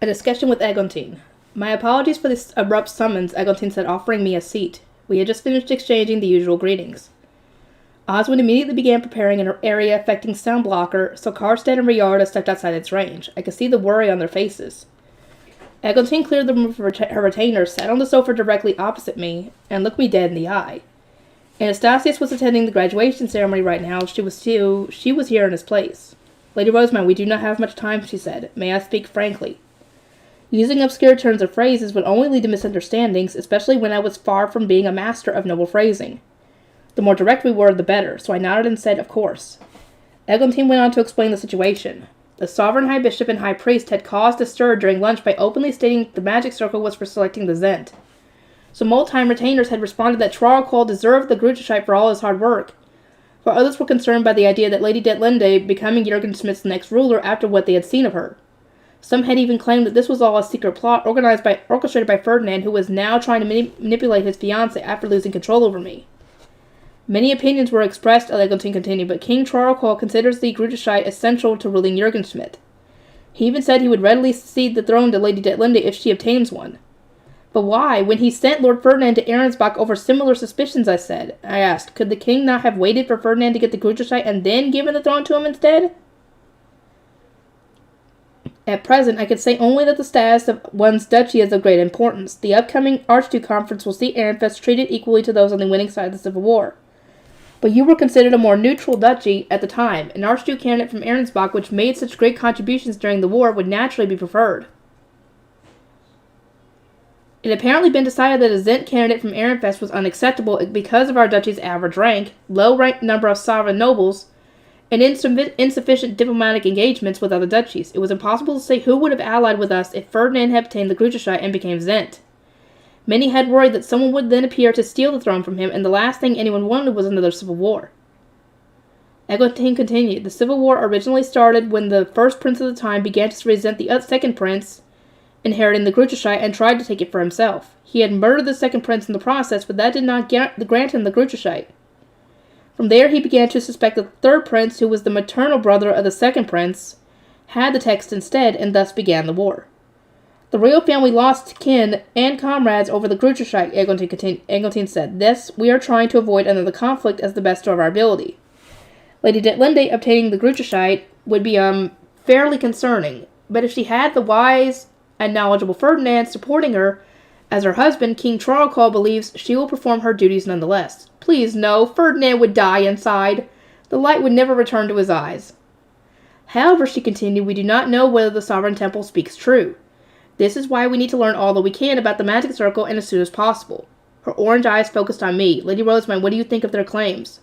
A discussion with Eglantine. My apologies for this abrupt summons, Eglantine said, offering me a seat. We had just finished exchanging the usual greetings. Oswald immediately began preparing an area affecting sound blocker, so Karstead and Riarda stepped outside its range. I could see the worry on their faces. Eglantine cleared the room of her retainer, sat on the sofa directly opposite me, and looked me dead in the eye. Anastasius was attending the graduation ceremony right now. She was here in his place. Lady Rosamond, we do not have much time, she said. May I speak frankly? Using obscure turns of phrases would only lead to misunderstandings, especially when I was far from being a master of noble phrasing. The more direct we were, the better, so I nodded and said, of course. Eglantine went on to explain the situation. The Sovereign High Bishop and High Priest had caused a stir during lunch by openly stating the magic circle was for selecting the Zent. Some old-time retainers had responded that Traralcol deserved the Grutushite for all his hard work, while others were concerned by the idea that Lady Detlinde becoming Jurgen Smith's next ruler after what they had seen of her. Some had even claimed that this was all a secret plot orchestrated by Ferdinand, who was now trying to manipulate his fiancée after losing control over me. Many opinions were expressed, Eglantine continued, but King Traralcol considers the Grutushite essential to ruling Jurgen Smith. He even said he would readily cede the throne to Lady Detlinde if she obtains one. But why? When he sent Lord Ferdinand to Arensbach over similar suspicions, I asked, could the king not have waited for Ferdinand to get the Grutushite and then given the throne to him instead? At present, I can say only that the status of one's duchy is of great importance. The upcoming Archduke Conference will see Ehrenfest treated equally to those on the winning side of the Civil War. But you were considered a more neutral duchy at the time. An Archduke candidate from Arensbach, which made such great contributions during the war, would naturally be preferred. It had apparently been decided that a Zent candidate from Ehrenfest was unacceptable because of our duchy's average rank, low number of sovereign nobles, and insufficient diplomatic engagements with other duchies. It was impossible to say who would have allied with us if Ferdinand had obtained the Grutushite and became Zent. Many had worried that someone would then appear to steal the throne from him, and the last thing anyone wanted was another civil war. Eglantine continued. The civil war originally started when the first prince of the time began to resent the second prince inheriting the Grutushite and tried to take it for himself. He had murdered the second prince in the process, but that did not grant him the Grutushite. From there he began to suspect that the third prince, who was the maternal brother of the second prince, had the text instead, and thus began the war. The royal family lost kin and comrades over the Grutushite, Eglantine said. Thus, we are trying to avoid another conflict as the best of our ability. Lady Detlinde obtaining the Grutushite would be fairly concerning, but if she had the wise and knowledgeable Ferdinand supporting her as her husband, King Traralcol believes she will perform her duties nonetheless. Please, no, Ferdinand would die inside. The light would never return to his eyes. However, she continued, we do not know whether the Sovereign Temple speaks true. This is why we need to learn all that we can about the magic circle and as soon as possible. Her orange eyes focused on me. Lady Rosamond, what do you think of their claims?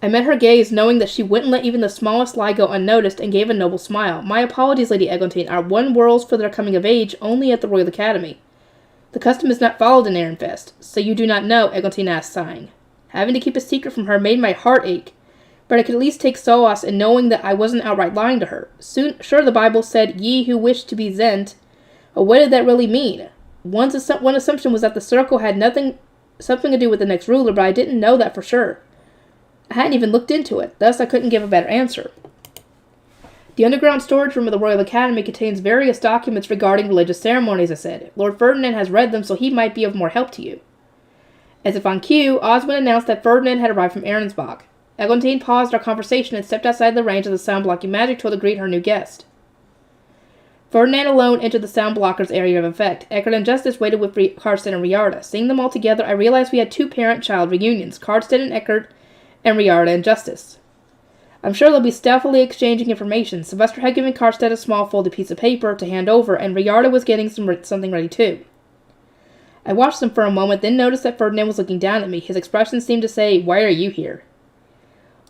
I met her gaze, knowing that she wouldn't let even the smallest lie go unnoticed, and gave a noble smile. My apologies, Lady Eglantine. Our one whirls for their coming of age only at the Royal Academy. The custom is not followed in Ehrenfest. So you do not know, Eglantine asked, sighing. Having to keep a secret from her made my heart ache, but I could at least take solace in knowing that I wasn't outright lying to her. Sure, the Bible said, ye who wish to be Zent, but what did that really mean? One assumption was that the circle had something to do with the next ruler, but I didn't know that for sure. I hadn't even looked into it, thus I couldn't give a better answer. The underground storage room of the Royal Academy contains various documents regarding religious ceremonies, I said. Lord Ferdinand has read them, so he might be of more help to you. As if on cue, Osmond announced that Ferdinand had arrived from Arensbach. Eglantine paused our conversation and stepped outside the range of the sound-blocking magic tool to greet her new guest. Ferdinand alone entered the sound blocker's area of effect. Eckert and Justice waited with Karstead and Riarda. Seeing them all together, I realized we had two parent-child reunions, Karstead and Eckert, and Riarda and Justice. I'm sure they'll be stealthily exchanging information. Sylvester had given Karstead a small folded piece of paper to hand over, and Riarda was getting something ready too. I watched them for a moment, then noticed that Ferdinand was looking down at me. His expression seemed to say, why are you here?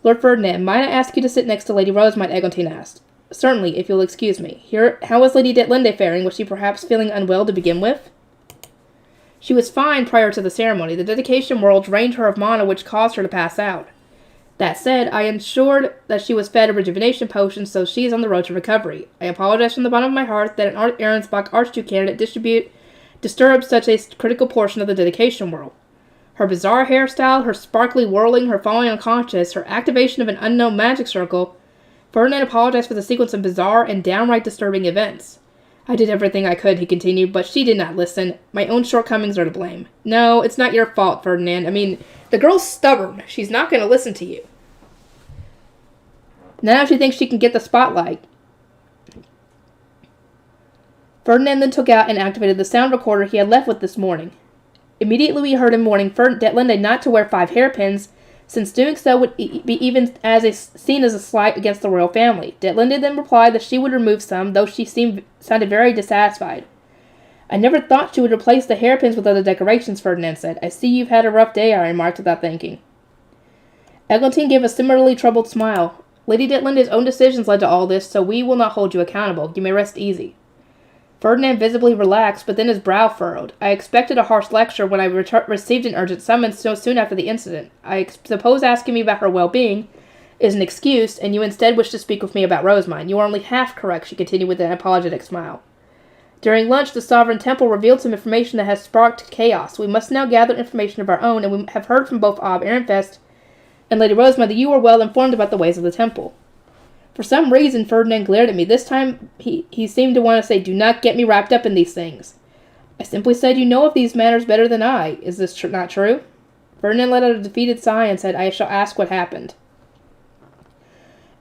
Lord Ferdinand, might I ask you to sit next to Lady Rosamond? Eglantine asked. Certainly, if you'll excuse me. How was Lady Detlinde faring? Was she perhaps feeling unwell to begin with? She was fine prior to the ceremony. The dedication whirl drained her of mana, which caused her to pass out. That said, I ensured that she was fed a rejuvenation potion, so she is on the road to recovery. I apologize from the bottom of my heart that an Arensbach Archduke candidate disturbed such a critical portion of the dedication whirl. Her bizarre hairstyle, her sparkly whirling, her falling unconscious, her activation of an unknown magic circle, Ferdinand apologized for the sequence of bizarre and downright disturbing events. I did everything I could, he continued, but she did not listen. My own shortcomings are to blame. No, it's not your fault, Ferdinand. I mean, the girl's stubborn. She's not going to listen to you. Now she thinks she can get the spotlight. Ferdinand then took out and activated the sound recorder he had left with this morning. Immediately we heard him warning Detlinde not to wear 5 hairpins, since doing so would be even seen as a slight against the royal family. Detlinde then replied that she would remove some, though she sounded very dissatisfied. I never thought she would replace the hairpins with other decorations, Ferdinand said. I see you've had a rough day, I remarked without thinking. Eglantine gave a similarly troubled smile. Lady Detlinde's own decisions led to all this, so we will not hold you accountable. You may rest easy. Ferdinand visibly relaxed, but then his brow furrowed. I expected a harsh lecture when I received an urgent summons so soon after the incident. I suppose asking me about her well-being is an excuse, and you instead wish to speak with me about Rosemine. You are only half correct, she continued with an apologetic smile. During lunch, the Sovereign Temple revealed some information that has sparked chaos. We must now gather information of our own, and we have heard from both Ob Ehrenfest and Lady Rosemine that you are well informed about the ways of the temple. For some reason, Ferdinand glared at me. This time, he seemed to want to say, do not get me wrapped up in these things. I simply said, you know of these matters better than I. Is this not true? Ferdinand let out a defeated sigh and said, I shall ask what happened.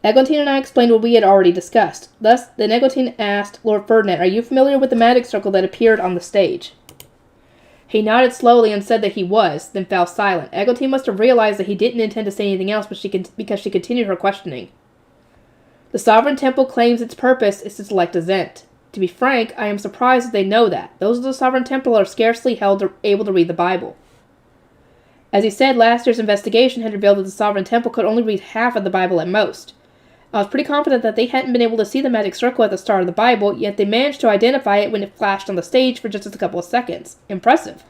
Eglantine and I explained what we had already discussed. Thus, then Eglantine asked Lord Ferdinand, are you familiar with the magic circle that appeared on the stage? He nodded slowly and said that he was, then fell silent. Eglantine must have realized that he didn't intend to say anything else because she continued her questioning. The Sovereign Temple claims its purpose is to select a Zent. To be frank, I am surprised that they know that. Those of the Sovereign Temple are scarcely able to read the Bible. As he said, last year's investigation had revealed that the Sovereign Temple could only read half of the Bible at most. I was pretty confident that they hadn't been able to see the magic circle at the start of the Bible, yet they managed to identify it when it flashed on the stage for just a couple of seconds. Impressive.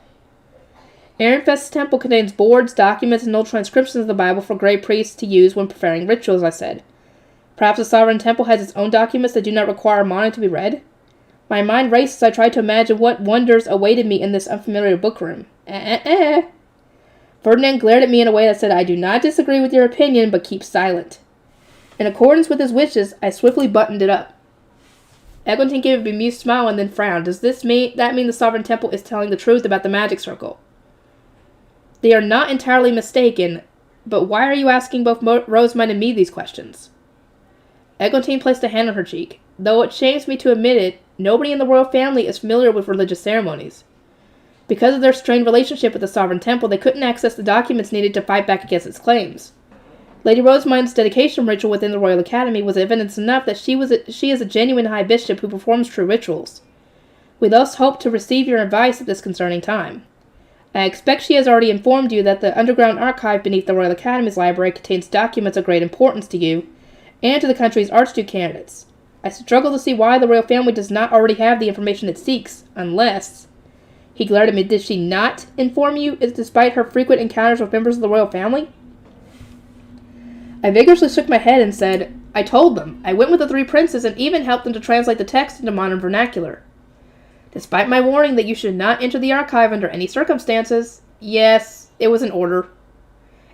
Ehrenfest's temple contains boards, documents, and old transcriptions of the Bible for grey priests to use when preparing rituals, I said. Perhaps the Sovereign Temple has its own documents that do not require mine to be read? My mind raced as I tried to imagine what wonders awaited me in this unfamiliar bookroom. Ferdinand glared at me in a way that said, I do not disagree with your opinion, but keep silent. In accordance with his wishes, I swiftly buttoned it up. Eglantine gave a bemused smile and then frowned. Does that mean the Sovereign Temple is telling the truth about the magic circle? They are not entirely mistaken, but why are you asking both Rosemine and me these questions? Eglantine placed a hand on her cheek. Though it shames me to admit it, nobody in the royal family is familiar with religious ceremonies. Because of their strained relationship with the Sovereign Temple, they couldn't access the documents needed to fight back against its claims. Lady Rosemine's dedication ritual within the Royal Academy was evidence enough that she is a genuine High Bishop who performs true rituals. We thus hope to receive your advice at this concerning time. I expect she has already informed you that the underground archive beneath the Royal Academy's library contains documents of great importance to you and to the country's Archduke candidates. I struggle to see why the royal family does not already have the information it seeks, unless... He glared at me. Did she not inform you, despite her frequent encounters with members of the royal family? I vigorously shook my head and said, I told them. I went with the 3 princes and even helped them to translate the text into modern vernacular. Despite my warning that you should not enter the archive under any circumstances, yes, it was an order.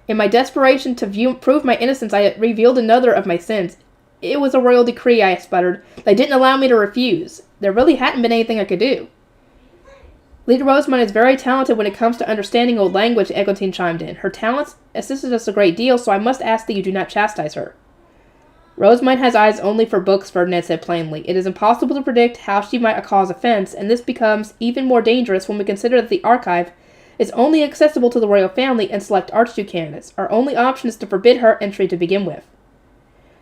In my desperation to prove my innocence, I had revealed another of my sins. It was a royal decree, I sputtered. They didn't allow me to refuse. There really hadn't been anything I could do. Lady Rosemine is very talented when it comes to understanding old language, Eglantine chimed in. Her talents assisted us a great deal, so I must ask that you do not chastise her. Rosemine has eyes only for books, Ferdinand said plainly. It is impossible to predict how she might cause offense, and this becomes even more dangerous when we consider that the archive is only accessible to the royal family and select Archduke candidates. Our only option is to forbid her entry to begin with.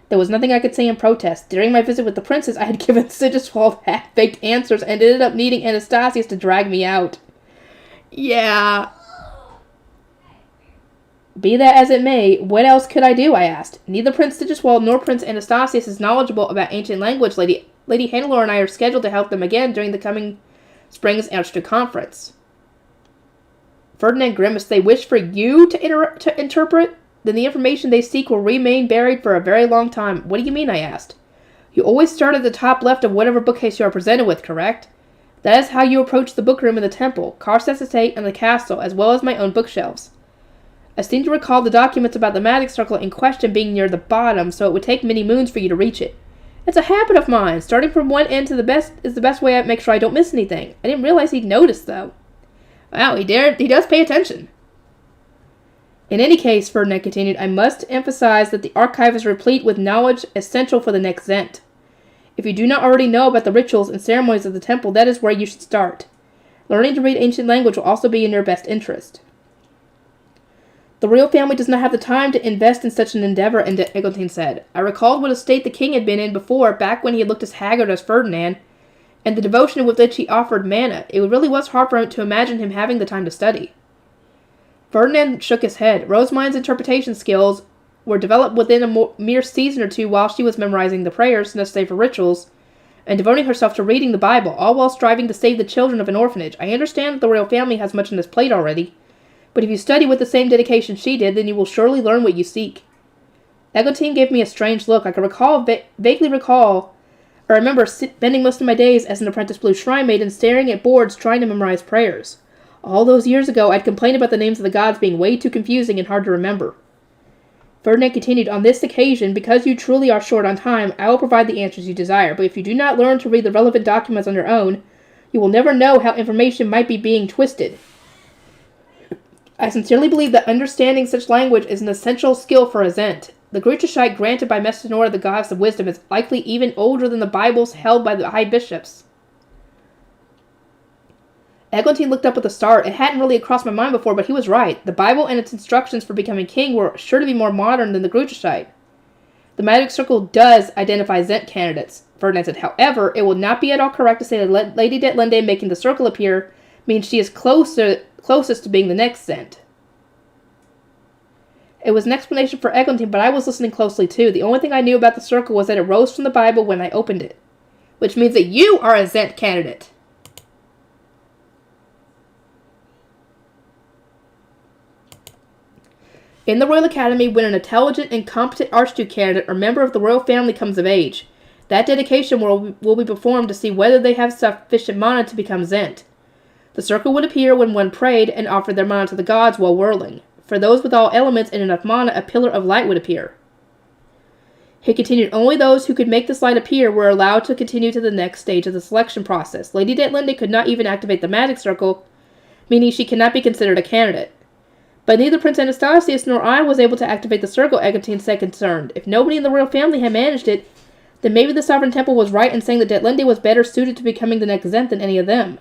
There was nothing I could say in protest. During my visit with the princes, I had given Sigiswald half-baked answers and ended up needing Anastasius to drag me out. Yeah. Be that as it may, what else could I do, I asked. Neither Prince Sigiswald nor Prince Anastasius is knowledgeable about ancient language. Lady Hannelore and I are scheduled to help them again during the coming spring's Archduke Conference. Ferdinand grimaced. They wish for you to interpret? Then the information they seek will remain buried for a very long time. What do you mean, I asked. You always start at the top left of whatever bookcase you are presented with, correct? That is how you approach the bookroom in the temple, Karst's estate, and the castle, as well as my own bookshelves. I seem to recall the documents about the magic circle in question being near the bottom, so it would take many moons for you to reach it. It's a habit of mine. Starting from one end to the best is the best way I make sure I don't miss anything. I didn't realize he'd noticed, though. Wow, he does pay attention. In any case, Ferdinand continued, I must emphasize that the archive is replete with knowledge essential for the next Zent. If you do not already know about the rituals and ceremonies of the temple, that is where you should start. Learning to read ancient language will also be in your best interest. The royal family does not have the time to invest in such an endeavor, Eglantine said. I recalled what a state the king had been in before, back when he had looked as haggard as Ferdinand, and the devotion with which he offered mana. It really was hard for him to imagine him having the time to study. Ferdinand shook his head. Rosemine's interpretation skills were developed within a mere season or two while she was memorizing the prayers necessary for rituals, and devoting herself to reading the Bible, all while striving to save the children of an orphanage. I understand that the royal family has much on its plate already, but if you study with the same dedication she did, then you will surely learn what you seek. Eglantine gave me a strange look. I could vaguely recall, or remember spending most of my days as an apprentice blue shrine maiden staring at boards trying to memorize prayers. All those years ago, I'd complained about the names of the gods being way too confusing and hard to remember. Ferdinand continued, on this occasion, because you truly are short on time, I will provide the answers you desire, but if you do not learn to read the relevant documents on your own, you will never know how information might be being twisted. I sincerely believe that understanding such language is an essential skill for a Zent. The Gruchashite granted by Messinora the goddess of wisdom is likely even older than the Bibles held by the high bishops. Eglantine looked up with a start. It hadn't really crossed my mind before, but he was right. The Bible and its instructions for becoming king were sure to be more modern than the Gruchashite. The magic circle does identify Zent candidates, Ferdinand said. However, it will not be at all correct to say that Lady Detlinde making the circle appear means she is closest to being the next Zent. It was an explanation for Eglantine, but I was listening closely too. The only thing I knew about the circle was that it rose from the Bible when I opened it. Which means that you are a Zent candidate. In the Royal Academy, when an intelligent and competent Archduke candidate or member of the royal family comes of age, that dedication will be performed to see whether they have sufficient mana to become Zent. The circle would appear when one prayed and offered their mana to the gods while whirling. For those with all elements and enough mana, a pillar of light would appear. He continued, only those who could make this light appear were allowed to continue to the next stage of the selection process. Lady Detlinde could not even activate the magic circle, meaning she cannot be considered a candidate. But neither Prince Anastasius nor I was able to activate the circle, Eglantine said, concerned. If nobody in the royal family had managed it, then maybe the Sovereign Temple was right in saying that Detlinde was better suited to becoming the next Zent than any of them.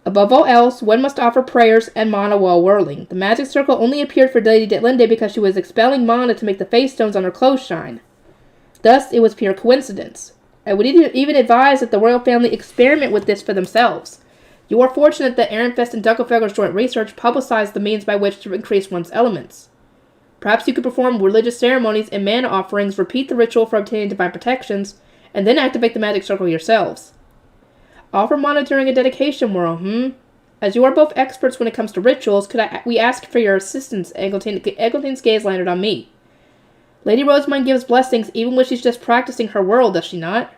Above all else, one must offer prayers and mana while whirling. The magic circle only appeared for Lady Detlinde because she was expelling mana to make the face stones on her clothes shine. Thus, it was pure coincidence. I would even advise that the royal family experiment with this for themselves. You are fortunate that Ehrenfest and Dunkelfelder's joint research publicized the means by which to increase one's elements. Perhaps you could perform religious ceremonies and mana offerings, repeat the ritual for obtaining divine protections, and then activate the magic circle yourselves. Offer mana during a dedication whirl, As you are both experts when it comes to rituals, we ask for your assistance? Eglantine's gaze landed on me. Lady Rosamund gives blessings even when she's just practicing her whirl, does she not?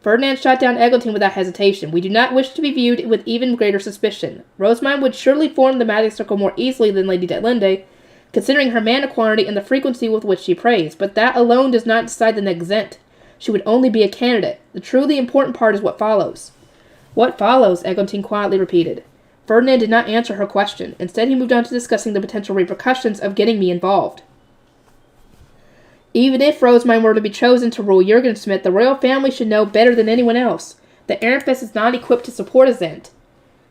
Ferdinand shot down Eglantine without hesitation. We do not wish to be viewed with even greater suspicion. Rosamund would surely form the magic circle more easily than Lady Detlinde, considering her mana quantity and the frequency with which she prays, but that alone does not decide the next Zent. She would only be a candidate. The truly important part is what follows. What follows? Eglantine quietly repeated. Ferdinand did not answer her question. Instead, he moved on to discussing the potential repercussions of getting me involved. Even if Rosamund were to be chosen to rule Jurgensmith, the royal family should know better than anyone else that Ehrenfest is not equipped to support a Zent.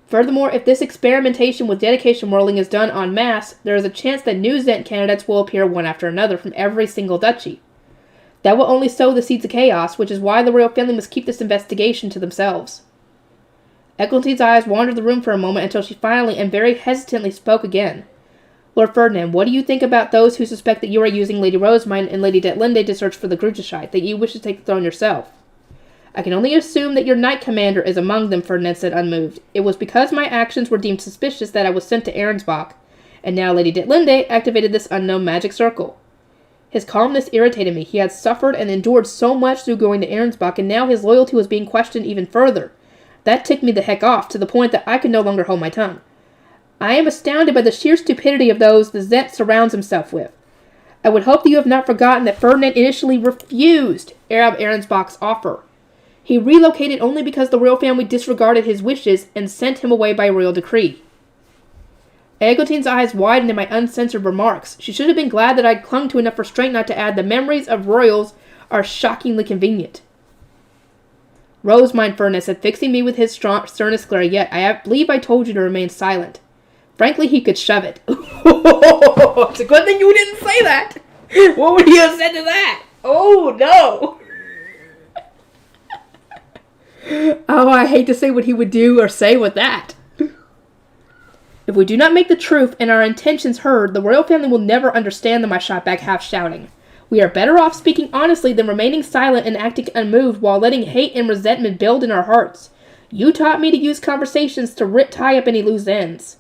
Furthermore, if this experimentation with dedication whirling is done en masse, there is a chance that new Zent candidates will appear one after another from every single duchy. That will only sow the seeds of chaos, which is why the royal family must keep this investigation to themselves. Eglantine's eyes wandered the room for a moment until she finally and very hesitantly spoke again. Lord Ferdinand, what do you think about those who suspect that you are using Lady Rosamund and Lady Detlinde to search for the Gruchashite, that you wish to take the throne yourself? I can only assume that your knight commander is among them, Ferdinand said, unmoved. It was because my actions were deemed suspicious that I was sent to Arensbach, and now Lady Detlinde activated this unknown magic circle. His calmness irritated me. He had suffered and endured so much through going to Arensbach, and now his loyalty was being questioned even further. That ticked me the heck off, to the point that I could no longer hold my tongue. I am astounded by the sheer stupidity of those the Zent surrounds himself with. I would hope that you have not forgotten that Ferdinand initially refused Arab Ahrensbach's offer. He relocated only because the royal family disregarded his wishes and sent him away by royal decree. Eglontine's eyes widened in my uncensored remarks. She should have been glad that I had clung to enough restraint not to add, the memories of royals are shockingly convenient. Rose, mine Ferdinand said, fixing me with his sternest glare. Yet, I believe I told you to remain silent. Frankly, he could shove it. It's a good thing you didn't say that. What would he have said to that? Oh, no. Oh, I hate to say what he would do or say with that. If we do not make the truth and our intentions heard, the royal family will never understand them, I shot back, half shouting. We are better off speaking honestly than remaining silent and acting unmoved while letting hate and resentment build in our hearts. You taught me to use conversations to tie up any loose ends.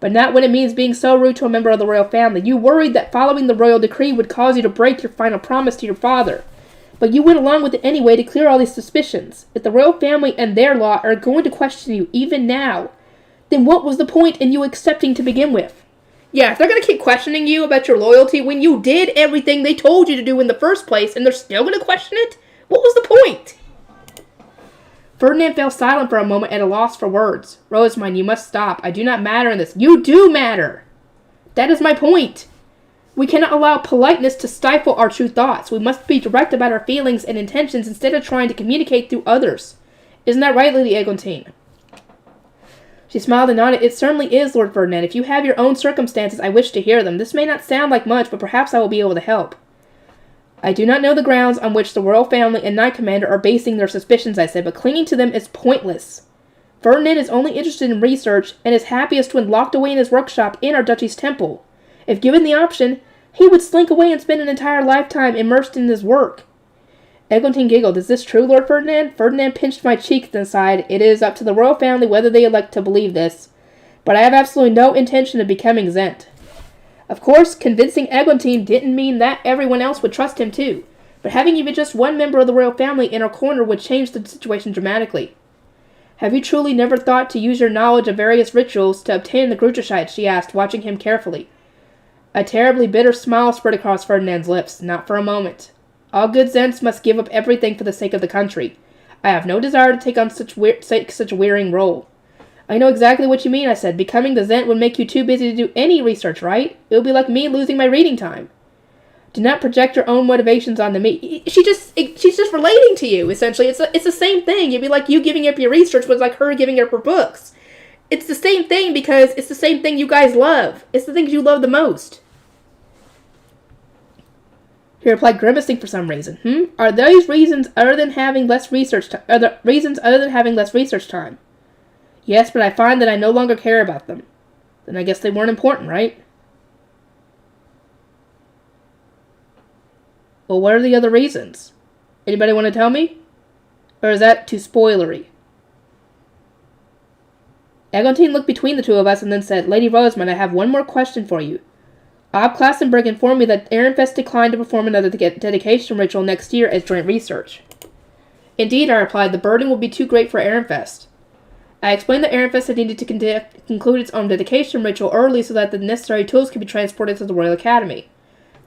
But not when it means being so rude to a member of the royal family. You worried that following the royal decree would cause you to break your final promise to your father. But you went along with it anyway to clear all these suspicions. If the royal family and their law are going to question you even now, then what was the point in you accepting to begin with? Yeah, if they're going to keep questioning you about your loyalty when you did everything they told you to do in the first place and they're still going to question it, what was the point? Ferdinand fell silent for a moment at a loss for words. Rosamund, you must stop. I do not matter in this. You do matter. That is my point. We cannot allow politeness to stifle our true thoughts. We must be direct about our feelings and intentions instead of trying to communicate through others. Isn't that right, Lady Eglantine? She smiled and nodded. It certainly is, Lord Ferdinand. If you have your own circumstances, I wish to hear them. This may not sound like much, but perhaps I will be able to help. I do not know the grounds on which the royal family and Knight Commander are basing their suspicions, I said, but clinging to them is pointless. Ferdinand is only interested in research and is happiest when locked away in his workshop in our duchy's temple. If given the option, he would slink away and spend an entire lifetime immersed in his work. Eglantine giggled. Is this true, Lord Ferdinand? Ferdinand pinched my cheek, then sighed. It is up to the royal family whether they elect to believe this, but I have absolutely no intention of becoming Zent. Of course, convincing Eglantine didn't mean that everyone else would trust him too, but having even just one member of the royal family in our corner would change the situation dramatically. Have you truly never thought to use your knowledge of various rituals to obtain the Gruterscheid? She asked, watching him carefully. A terribly bitter smile spread across Ferdinand's lips. Not for a moment. All good Zents must give up everything for the sake of the country. I have no desire to take on such a wearying role. I know exactly what you mean, I said. Becoming the Zent would make you too busy to do any research, right? It would be like me losing my reading time. Do not project your own motivations onto me. She's just relating to you, essentially. It's the same thing. It'd be like you giving up your research was like her giving up her books. It's the same thing because it's the same thing you guys love. It's the things you love the most. He replied, grimacing for some reason. Are those reasons other than having less research time? Are the reasons other than having less research time? Yes, but I find that I no longer care about them. Then I guess they weren't important, right? Well, what are the other reasons? Anybody want to tell me? Or is that too spoilery? Eglantine looked between the two of us and then said, Lady Rosamund, I have one more question for you. Ob Klassenberg informed me that Ehrenfest declined to perform another dedication ritual next year as joint research. Indeed, I replied, the burden will be too great for Ehrenfest. I explained that Ehrenfest had needed to conclude its own dedication ritual early so that the necessary tools could be transported to the Royal Academy.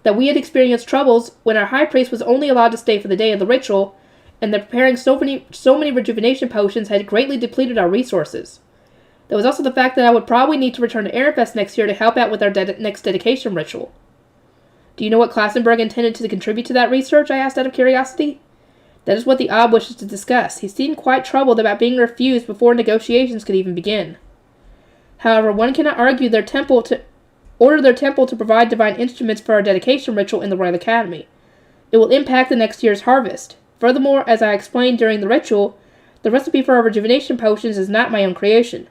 That we had experienced troubles when our high priest was only allowed to stay for the day of the ritual, and that preparing so many rejuvenation potions had greatly depleted our resources. There was also the fact that I would probably need to return to Ehrenfest next year to help out with our next dedication ritual. Do you know what Klassenberg intended to contribute to that research? I asked out of curiosity. That is what the Ob wishes to discuss. He seemed quite troubled about being refused before negotiations could even begin. However, one cannot order their temple to provide divine instruments for our dedication ritual in the Royal Academy. It will impact the next year's harvest. Furthermore, as I explained during the ritual, the recipe for our rejuvenation potions is not my own creation.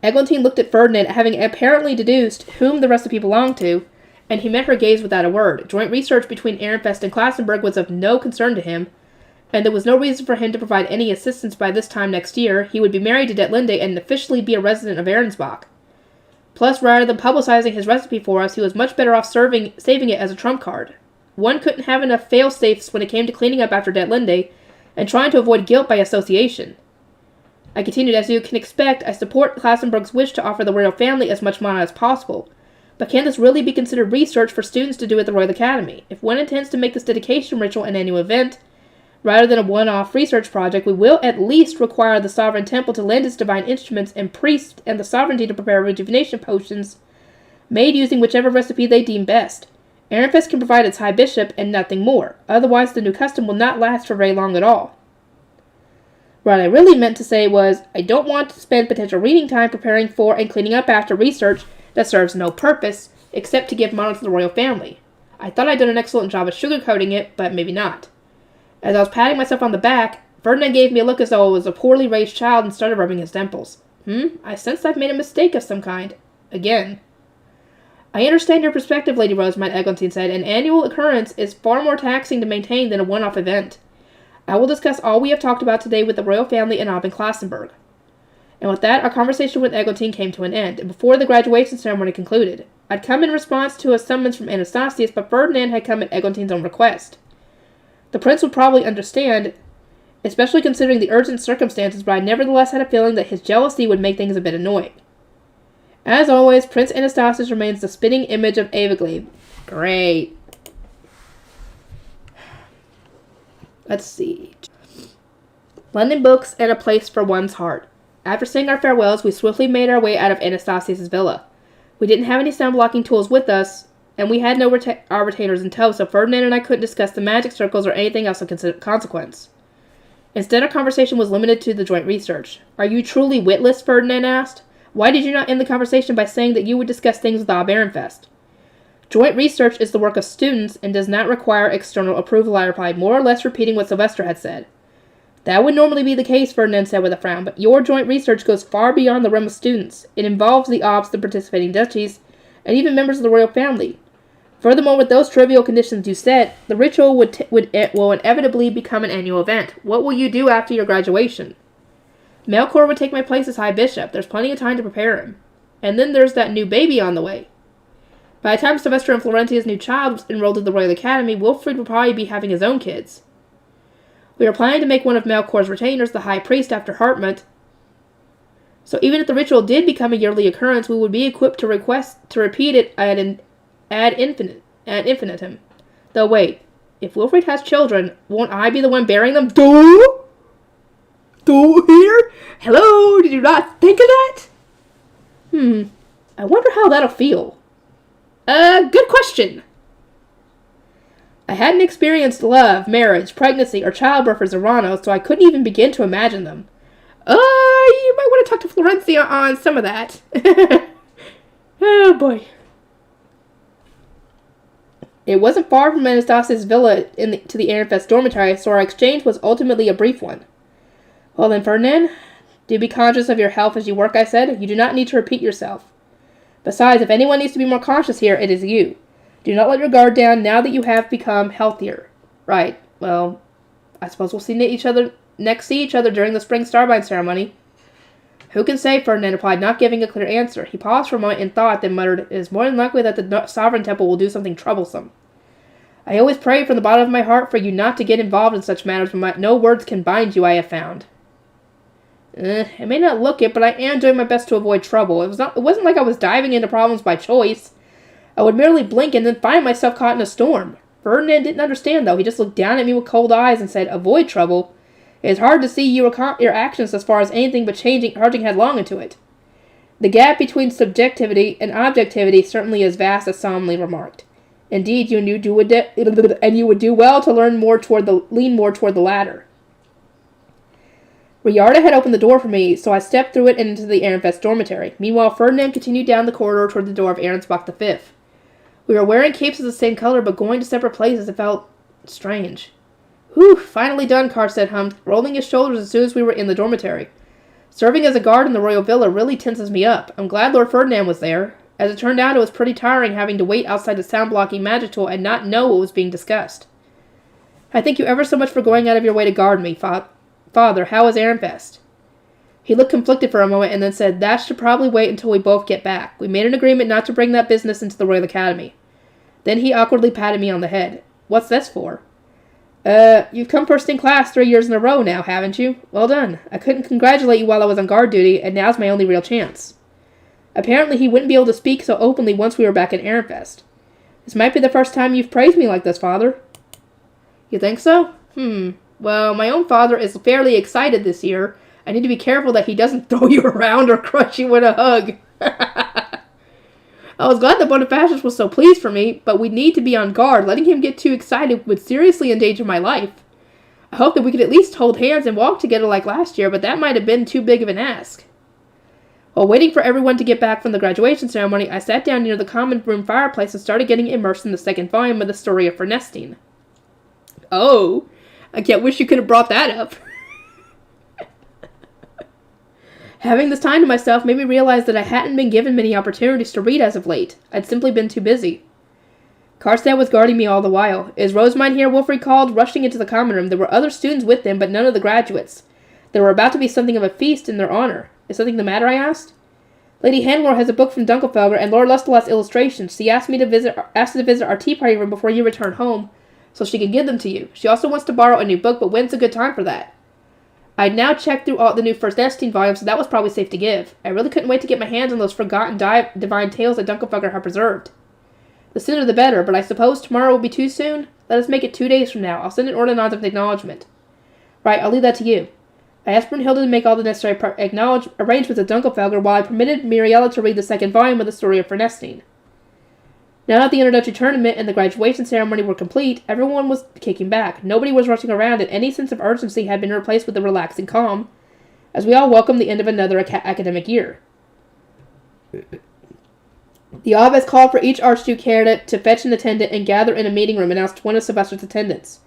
Eglantine looked at Ferdinand, having apparently deduced whom the recipe belonged to, and he met her gaze without a word. Joint research between Ehrenfest and Klassenberg was of no concern to him, and there was no reason for him to provide any assistance by this time next year. He would be married to Detlinde and officially be a resident of Ahrensbach. Plus, rather than publicizing his recipe for us, he was much better off saving it as a trump card. One couldn't have enough fail-safes when it came to cleaning up after Detlinde and trying to avoid guilt by association. I continued, as you can expect, I support Klassenberg's wish to offer the royal family as much mana as possible. But can this really be considered research for students to do at the Royal Academy? If one intends to make this dedication ritual an annual event, rather than a one-off research project, we will at least require the Sovereign Temple to lend its divine instruments and priests and the sovereignty to prepare rejuvenation potions made using whichever recipe they deem best. Ehrenfest can provide its High Bishop and nothing more. Otherwise, the new custom will not last for very long at all. What I really meant to say was, I don't want to spend potential reading time preparing for and cleaning up after research that serves no purpose, except to give mana to the royal family. I thought I'd done an excellent job of sugarcoating it, but maybe not. As I was patting myself on the back, Ferdinand gave me a look as though I was a poorly raised child and started rubbing his temples. I sense I've made a mistake of some kind. Again. I understand your perspective, Lady Rosamund, Eglantine said. An annual occurrence is far more taxing to maintain than a one-off event. I will discuss all we have talked about today with the royal family and Abin Klassenberg. And with that, our conversation with Eglantine came to an end, and before the graduation ceremony concluded. I'd come in response to a summons from Anastasius, but Ferdinand had come at Eglantine's own request. The prince would probably understand, especially considering the urgent circumstances, but I nevertheless had a feeling that his jealousy would make things a bit annoying. As always, Prince Anastasius remains the spitting image of Aviglabe. Great. Let's see. London books and a place for one's heart. After saying our farewells, we swiftly made our way out of Anastasius' villa. We didn't have any sound-blocking tools with us, and we had no our retainers in tow, so Ferdinand and I couldn't discuss the magic circles or anything else of consequence. Instead, our conversation was limited to the joint research. Are you truly witless? Ferdinand asked. Why did you not end the conversation by saying that you would discuss things with Ehrenfest? Joint research is the work of students and does not require external approval, I replied, more or less repeating what Sylvester had said. That would normally be the case, Ferdinand said with a frown, but your joint research goes far beyond the realm of students. It involves the Obs, the participating duchies, and even members of the royal family. Furthermore, with those trivial conditions you set, the ritual will inevitably become an annual event. What will you do after your graduation? Melkor would take my place as High Bishop. There's plenty of time to prepare him. And then there's that new baby on the way. By the time Sylvester and Florentia's new child was enrolled at the Royal Academy, Wilfrid would probably be having his own kids. We are planning to make one of Melkor's retainers the High Priest after Hartmut. So even if the ritual did become a yearly occurrence, we would be equipped to repeat it ad infinitum. Though wait, if Wilfrid has children, won't I be the one bearing them? Do here? Hello, did you not think of that? I wonder how that'll feel. Good question. I hadn't experienced love, marriage, pregnancy, or childbirth as Zorano, so I couldn't even begin to imagine them. You might want to talk to Florencia on some of that. Oh, boy. It wasn't far from Anastasia's villa to the Ehrenfest dormitory, so our exchange was ultimately a brief one. Well then, Ferdinand, do be conscious of your health as you work, I said. You do not need to repeat yourself. Besides, if anyone needs to be more cautious here, it is you. Do not let your guard down now that you have become healthier. Right. Well, I suppose we'll see each other during the spring Starbind ceremony. Who can say, Ferdinand replied, not giving a clear answer. He paused for a moment in thought, then muttered, It is more than likely that the Sovereign Temple will do something troublesome. I always pray from the bottom of my heart for you not to get involved in such matters, but no words can bind you, I have found. I may not look it, but I am doing my best to avoid trouble. It wasn't like I was diving into problems by choice. I would merely blink and then find myself caught in a storm. Ferdinand didn't understand, though. He just looked down at me with cold eyes and said, Avoid trouble. It is hard to see your actions as far as anything but charging headlong into it. The gap between subjectivity and objectivity certainly is vast, as solemnly remarked. Indeed, you would do well to lean more toward the latter. Riarda had opened the door for me, so I stepped through it and into the Ehrenfest dormitory. Meanwhile, Ferdinand continued down the corridor toward the door of Ahrensbach V. We were wearing capes of the same color, but going to separate places. It felt strange. Whew, finally done, Karstedt hummed, rolling his shoulders as soon as we were in the dormitory. Serving as a guard in the royal villa really tenses me up. I'm glad Lord Ferdinand was there. As it turned out, it was pretty tiring having to wait outside the sound-blocking magic tool and not know what was being discussed. I thank you ever so much for going out of your way to guard me, Father. How is Ehrenfest? He looked conflicted for a moment and then said, That should probably wait until we both get back. We made an agreement not to bring that business into the Royal Academy. Then he awkwardly patted me on the head. What's this for? You've come first in class 3 years in a row now, haven't you? Well done. I couldn't congratulate you while I was on guard duty, and now's my only real chance. Apparently he wouldn't be able to speak so openly once we were back in Ehrenfest. This might be the first time you've praised me like this, Father. You think so? Well, my own father is fairly excited this year. I need to be careful that he doesn't throw you around or crush you with a hug. I was glad that Bonifacius was so pleased for me, but we need to be on guard. Letting him get too excited would seriously endanger my life. I hope that we could at least hold hands and walk together like last year, but that might have been too big of an ask. While waiting for everyone to get back from the graduation ceremony, I sat down near the common room fireplace and started getting immersed in the second volume of the story of Ernestine. Oh, I can't wish you could have brought that up. Having this time to myself made me realize that I hadn't been given many opportunities to read as of late. I'd simply been too busy. Karstad was guarding me all the while. Is Rosamund here? Wilfred called, rushing into the common room. There were other students with them, but none of the graduates. There were about to be something of a feast in their honor. Is something the matter? I asked. Lady Hanlor has a book from Dunkelfelder and Lord Lustelot's illustrations. She asked me to visit our tea party room before you return home, so she can give them to you. She also wants to borrow a new book, but when's a good time for that? I'd now checked through all the new First Ernestine volumes, so that was probably safe to give. I really couldn't wait to get my hands on those forgotten divine tales that Dunkelfelder had preserved. The sooner the better, but I suppose tomorrow will be too soon? Let us make it 2 days from now. I'll send an ordinance of acknowledgement. Right, I'll leave that to you. I asked Brunhilde to make all the necessary arrangements at Dunkelfelder while I permitted Muriela to read the second volume of the story of Ernestine. Now that the introductory tournament and the graduation ceremony were complete, everyone was kicking back. Nobody was rushing around, and any sense of urgency had been replaced with a relaxing calm, as we all welcomed the end of another academic year. The abbess called for each Archduke candidate to fetch an attendant and gather in a meeting room, announced one of Sylvester's attendants.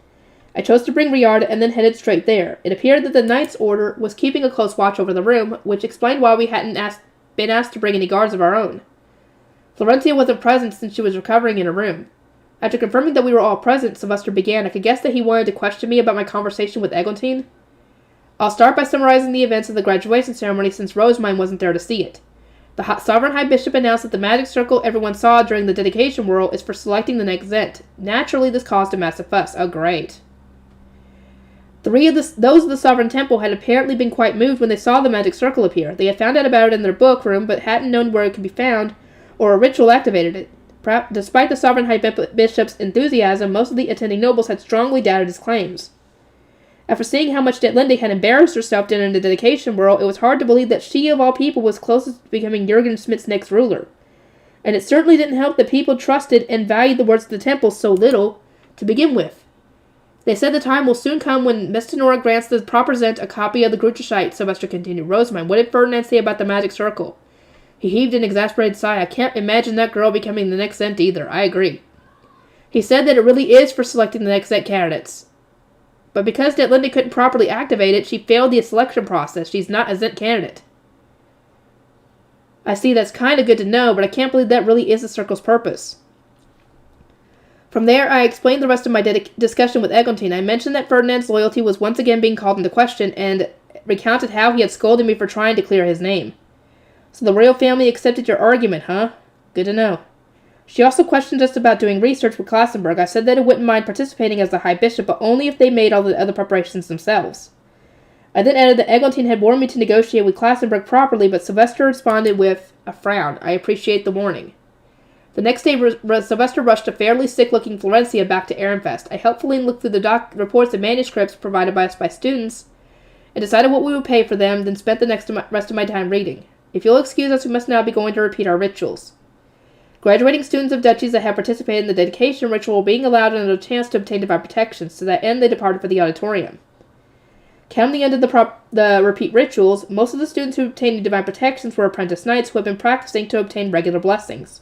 I chose to bring Riard and then headed straight there. It appeared that the Knight's Order was keeping a close watch over the room, which explained why we hadn't been asked to bring any guards of our own. Florentia wasn't present since she was recovering in her room. After confirming that we were all present, Sylvester began. I could guess that he wanted to question me about my conversation with Eglantine. I'll start by summarizing the events of the graduation ceremony since Rosamund wasn't there to see it. The Sovereign High Bishop announced that the magic circle everyone saw during the dedication whirl is for selecting the next Zent. Naturally, this caused a massive fuss. Oh, great. Those of the Sovereign Temple had apparently been quite moved when they saw the magic circle appear. They had found out about it in their book room, but hadn't known where it could be found, or a ritual activated it. Despite the Sovereign High Bishop's enthusiasm, most of the attending nobles had strongly doubted his claims. After seeing how much Detlinde had embarrassed herself during the dedication whirl, it was hard to believe that she, of all people, was closest to becoming Jurgen Smith's next ruler. And it certainly didn't help that people trusted and valued the words of the temple so little to begin with. They said the time will soon come when Mestinora grants the proper Zent a copy of the Gruterscheit, Sylvester continued. Rosamund, what did Ferdinand say about the magic circle? He heaved an exasperated sigh. I can't imagine that girl becoming the next Zent either. I agree. He said that it really is for selecting the next Zent candidates. But because Detlinde couldn't properly activate it, she failed the selection process. She's not a Zent candidate. I see, that's kind of good to know, but I can't believe that really is the circle's purpose. From there, I explained the rest of my discussion with Eglantine. I mentioned that Ferdinand's loyalty was once again being called into question, and recounted how he had scolded me for trying to clear his name. So the royal family accepted your argument, huh? Good to know. She also questioned us about doing research with Klassenberg. I said that I wouldn't mind participating as the High Bishop, but only if they made all the other preparations themselves. I then added that Eglantine had warned me to negotiate with Klassenberg properly, but Sylvester responded with a frown. I appreciate the warning. The next day, Sylvester rushed a fairly sick-looking Florencia back to Ehrenfest. I helpfully looked through the reports and manuscripts provided by us by students, and decided what we would pay for them, then spent the rest of my time reading. If you'll excuse us, we must now be going to repeat our rituals. Graduating students of duchies that have participated in the dedication ritual were being allowed another chance to obtain divine protections. To that end, they departed for the auditorium. Counting the end of the repeat rituals, most of the students who obtained divine protections were apprentice knights who had been practicing to obtain regular blessings.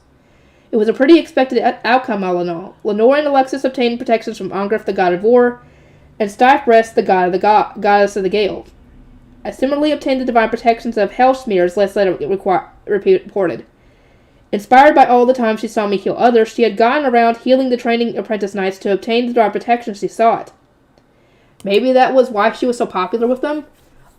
It was a pretty expected outcome all in all. Lenore and Alexis obtained protections from Angriff, the god of war, and Steifbrest, the goddess of the gale. I similarly obtained the divine protections of Hellsmears, less later reported. Inspired by all the times she saw me heal others, she had gone around healing the training apprentice knights to obtain the divine protection she sought. Maybe that was why she was so popular with them?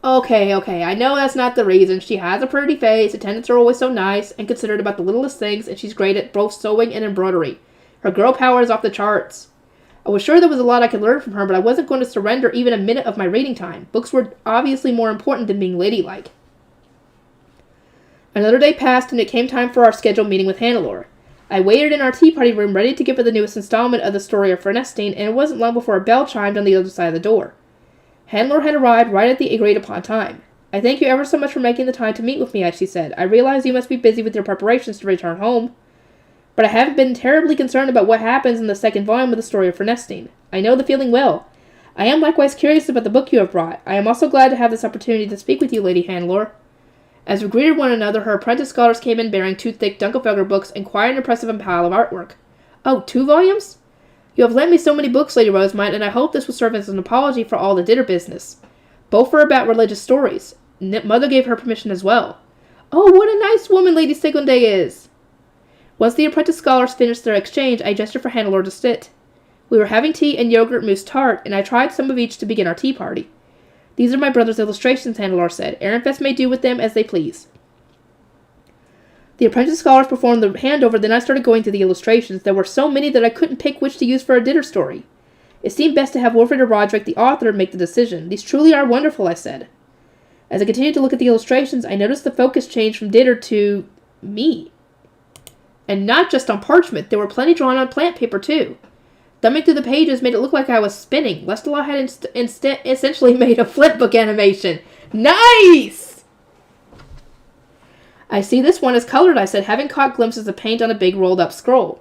Okay, I know that's not the reason. She has a pretty face, attendants are always so nice, and considerate about the littlest things, and she's great at both sewing and embroidery. Her girl power is off the charts. I was sure there was a lot I could learn from her, but I wasn't going to surrender even a minute of my reading time. Books were obviously more important than being ladylike. Another day passed, and it came time for our scheduled meeting with Hannelore. I waited in our tea party room, ready to give her the newest installment of the story of Ernestine, and it wasn't long before a bell chimed on the other side of the door. Hannelore had arrived right at the agreed-upon time. "I thank you ever so much for making the time to meet with me," she said. "I realize you must be busy with your preparations to return home, but I haven't been terribly concerned about what happens in the second volume of the story of Ernestine. I know the feeling well. I am likewise curious about the book you have brought. I am also glad to have this opportunity to speak with you, Lady Hannelore." As we greeted one another, her apprentice scholars came in bearing 2 thick Dunkelfelder books and quite an impressive pile of artwork. "Oh, 2 volumes? You have lent me so many books, Lady Rosamond, and I hope this will serve as an apology for all the dinner business. Both are about religious stories. Mother gave her permission as well." "Oh, what a nice woman Lady Sigonde is!" Once the apprentice scholars finished their exchange, I gestured for Hannelore to sit. We were having tea and yogurt mousse tart, and I tried some of each to begin our tea party. "These are my brother's illustrations," Hannelore said. "Ehrenfest may do with them as they please." The apprentice scholars performed the handover, then I started going through the illustrations. There were so many that I couldn't pick which to use for a dinner story. It seemed best to have Wilfred or Roderick, the author, make the decision. "These truly are wonderful," I said. As I continued to look at the illustrations, I noticed the focus change from Ditter to me. And not just on parchment, there were plenty drawn on plant paper, too. Thumbing through the pages made it look like I was spinning. Lestalot had essentially made a flipbook animation. Nice! "I see this one is colored," I said, having caught glimpses of paint on a big rolled-up scroll.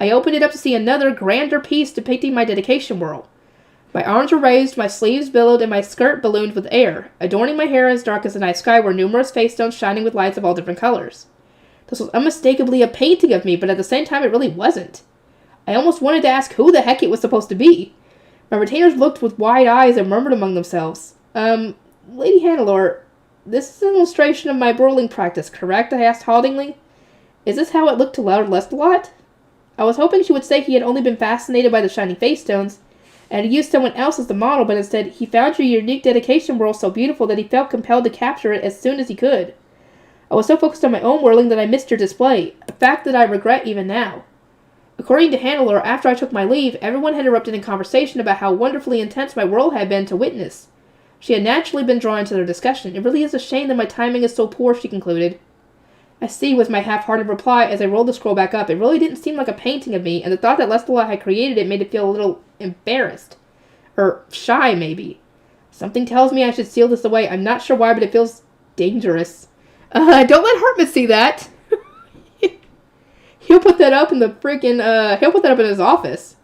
I opened it up to see another, grander piece depicting my dedication whirl. My arms were raised, my sleeves billowed, and my skirt ballooned with air. Adorning my hair as dark as the night sky were numerous face stones shining with lights of all different colors. This was unmistakably a painting of me, but at the same time it really wasn't. I almost wanted to ask who the heck it was supposed to be. My retainers looked with wide eyes and murmured among themselves. Lady Hannelore, this is an illustration of my whirling practice, correct?" I asked haltingly. "Is this how it looked to Lord Lestalot?" I was hoping she would say he had only been fascinated by the shining face stones, and had used someone else as the model, but instead, he found your unique dedication whirl so beautiful that he felt compelled to capture it as soon as he could. I was so focused on my own whirling that I missed your display, a fact that I regret even now. According to Hannelore, after I took my leave, everyone had erupted in conversation about how wonderfully intense my whirl had been to witness. She had naturally been drawn into their discussion. "It really is a shame that my timing is so poor," she concluded. "I see," was my half-hearted reply as I rolled the scroll back up. It really didn't seem like a painting of me, and the thought that Lestalot had created it made it feel a little embarrassed. Or shy, maybe. Something tells me I should seal this away. I'm not sure why, but it feels dangerous. Don't let Hartmut see that. He'll put that up in his office.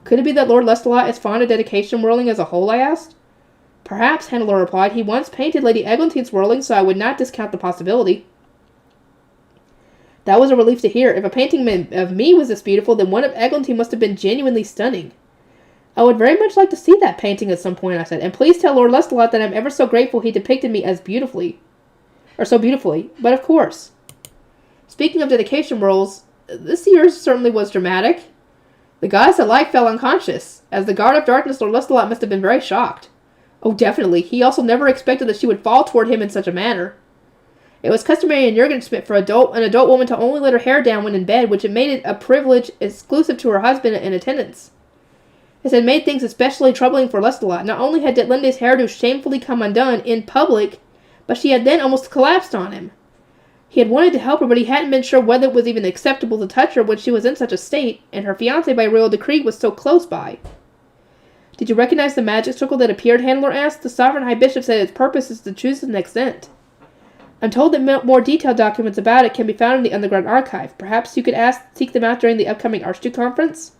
"Could it be that Lord Lestalot is fond of dedication whirling as a whole?" I asked. "Perhaps," Hannelore replied. "He once painted Lady Eglintine's whirling, so I would not discount the possibility." That was a relief to hear. If a painting of me was this beautiful, then one of Eglantine must have been genuinely stunning. "I would very much like to see that painting at some point," I said, "and please tell Lord Lestalot that I'm ever so grateful he depicted me as so beautifully. But of course." Speaking of dedication whirls, this year's certainly was dramatic. The goddess alike fell unconscious. As the guard of darkness, Lord Lestalot must have been very shocked. Oh, definitely. He also never expected that she would fall toward him in such a manner. It was customary in Jurgensmith for an adult woman to only let her hair down when in bed, which had made it a privilege exclusive to her husband and attendants. This had made things especially troubling for Lestalot. Not only had Detlinde's hairdo shamefully come undone in public, but she had then almost collapsed on him. He had wanted to help her, but he hadn't been sure whether it was even acceptable to touch her when she was in such a state, and her fiancé by royal decree was so close by. "Did you recognize the magic circle that appeared?" Hannelore asked. "The Sovereign High Bishop said its purpose is to choose an extent. I'm told that more detailed documents about it can be found in the underground archive. Perhaps you could seek them out during the upcoming Archduke Conference?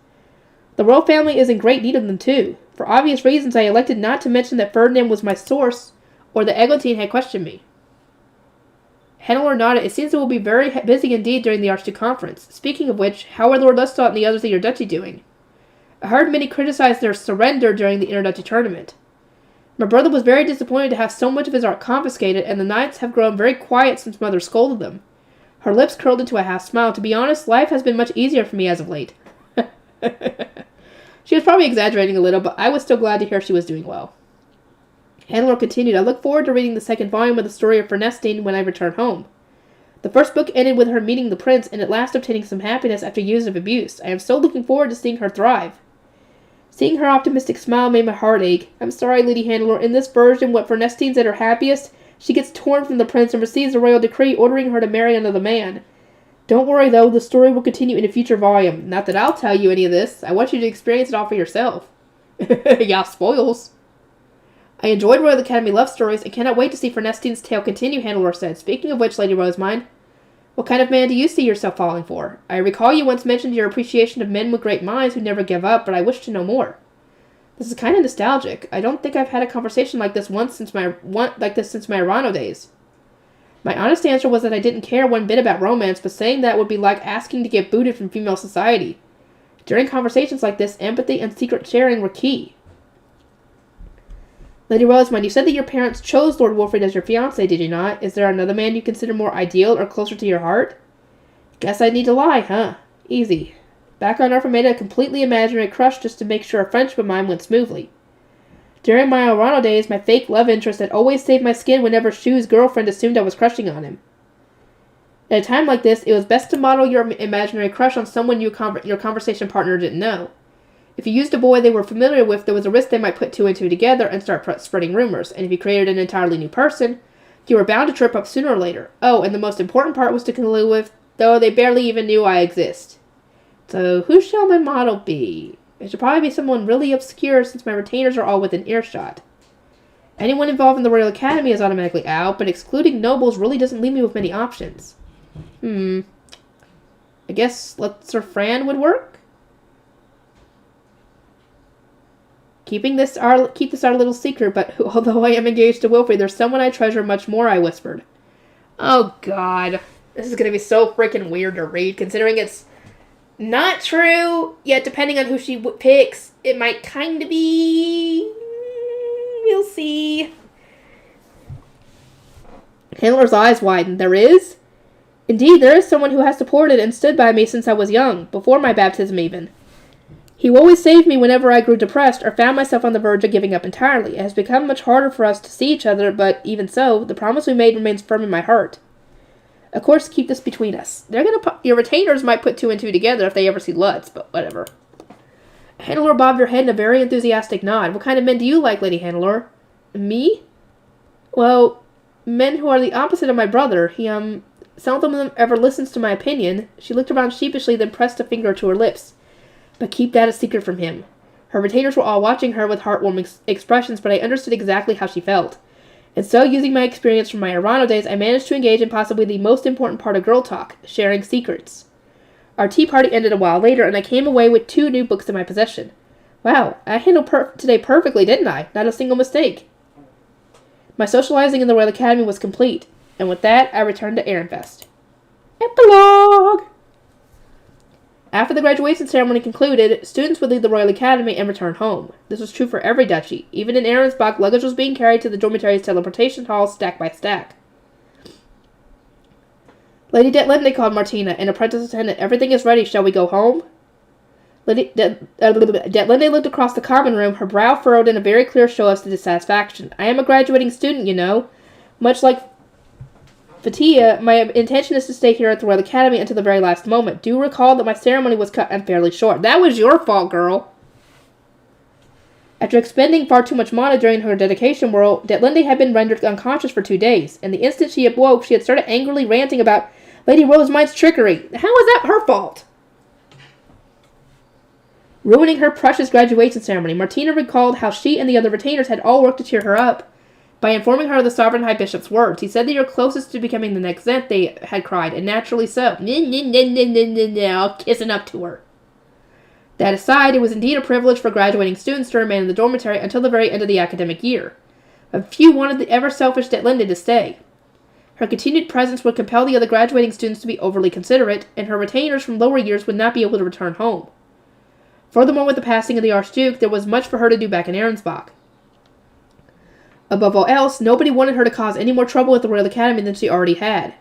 The royal family is in great need of them, too. For obvious reasons, I elected not to mention that Ferdinand was my source, or that Eglantine had questioned me." Hannelore nodded. "It seems it will be very busy indeed during the Archduke Conference. Speaking of which, how are Lord Lestalot and the others of your duchy doing? I heard many criticize their surrender during the inter-duchy tournament. My brother was very disappointed to have so much of his art confiscated, and the knights have grown very quiet since Mother scolded them." Her lips curled into a half smile. "To be honest, life has been much easier for me as of late." She was probably exaggerating a little, but I was still glad to hear she was doing well. Hannelore continued, "I look forward to reading the second volume of the story of Ernestine when I return home. The first book ended with her meeting the prince and at last obtaining some happiness after years of abuse. I am so looking forward to seeing her thrive. Seeing her optimistic smile made my heart ache. I'm sorry, Lady Handler. In this version, what for Nestine's at her happiest, she gets torn from the prince and receives a royal decree ordering her to marry another man. Don't worry, though. The story will continue in a future volume. Not that I'll tell you any of this. I want you to experience it all for yourself. Yeah, spoils. I enjoyed Royal Academy love stories and cannot wait to see Nestine's tale continue, Handler said. Speaking of which, Lady Rosemine, what kind of man do you see yourself falling for? I recall you once mentioned your appreciation of men with great minds who never give up, but I wish to know more. This is kind of nostalgic. I don't think I've had a conversation like this since my Arano days. My honest answer was that I didn't care one bit about romance, but saying that would be like asking to get booted from female society. During conversations like this, empathy and secret sharing were key. Lady Rosemine, you said that your parents chose Lord Wolfrid as your fiancé, did you not? Is there another man you consider more ideal or closer to your heart? Guess I'd need to lie, huh? Easy. Back on Earth, I made a completely imaginary crush just to make sure a friendship of mine went smoothly. During my Arano days, my fake love interest had always saved my skin whenever Shu's girlfriend assumed I was crushing on him. At a time like this, it was best to model your imaginary crush on someone your conversation partner didn't know. If you used a boy they were familiar with, there was a risk they might put two and two together and start spreading rumors, and if you created an entirely new person, you were bound to trip up sooner or later. Oh, and the most important part was to conclude with, though they barely even knew I exist. So, who shall my model be? It should probably be someone really obscure since my retainers are all within earshot. Anyone involved in the Royal Academy is automatically out, but excluding nobles really doesn't leave me with many options. I guess Sir Fran would work? Keep this our little secret, but although I am engaged to Wilfrid, there's someone I treasure much more, I whispered. Oh god. This is going to be so freaking weird to read, considering it's not true, yet depending on who she picks, it might kind of be. We'll see. Handler's eyes widened. There is? Indeed, there is someone who has supported and stood by me since I was young, before my baptism even. He always saved me whenever I grew depressed or found myself on the verge of giving up entirely. It has become much harder for us to see each other, but even so, the promise we made remains firm in my heart. Of course, keep this between us. Your retainers might put two and two together if they ever see Lutz, but whatever. Handler bobbed her head in a very enthusiastic nod. What kind of men do you like, Lady Handler? Me? Well, men who are the opposite of my brother. He, seldom of them ever listens to my opinion. She looked around sheepishly, then pressed a finger to her lips. But keep that a secret from him. Her retainers were all watching her with heartwarming expressions, but I understood exactly how she felt. And so, using my experience from my Arano days, I managed to engage in possibly the most important part of girl talk, sharing secrets. Our tea party ended a while later, and I came away with 2 new books in my possession. Wow, I handled today perfectly, didn't I? Not a single mistake. My socializing in the Royal Academy was complete, and with that, I returned to Ehrenfest. Epilogue! After the graduation ceremony concluded, students would leave the Royal Academy and return home. This was true for every duchy. Even in Ahrensbach, luggage was being carried to the dormitory's teleportation hall stack by stack. Lady Detlinde called Martina, an apprentice attendant. Everything is ready. Shall we go home? Lady Detlinde looked across the common room, her brow furrowed in a very clear show of dissatisfaction. I am a graduating student, you know. Much like Fatia, my intention is to stay here at the Royal Academy until the very last moment. Do recall that my ceremony was cut unfairly short. That was your fault, girl. After expending far too much mana during her dedication whirl, Detlinde had been rendered unconscious for 2 days, and the instant she awoke, she had started angrily ranting about Lady Rosemine's trickery. How is that her fault? Ruining her precious graduation ceremony, Martina recalled how she and the other retainers had all worked to cheer her up. By informing her of the Sovereign High Bishop's words, he said that you're closest to becoming the next Zent, they had cried, and naturally so. All kissing up to her. That aside, it was indeed a privilege for graduating students to remain in the dormitory until the very end of the academic year. But few wanted the ever-selfish Detlinde to stay. Her continued presence would compel the other graduating students to be overly considerate, and her retainers from lower years would not be able to return home. Furthermore, with the passing of the Archduke, there was much for her to do back in Ahrensbach. Above all else, nobody wanted her to cause any more trouble at the Royal Academy than she already had.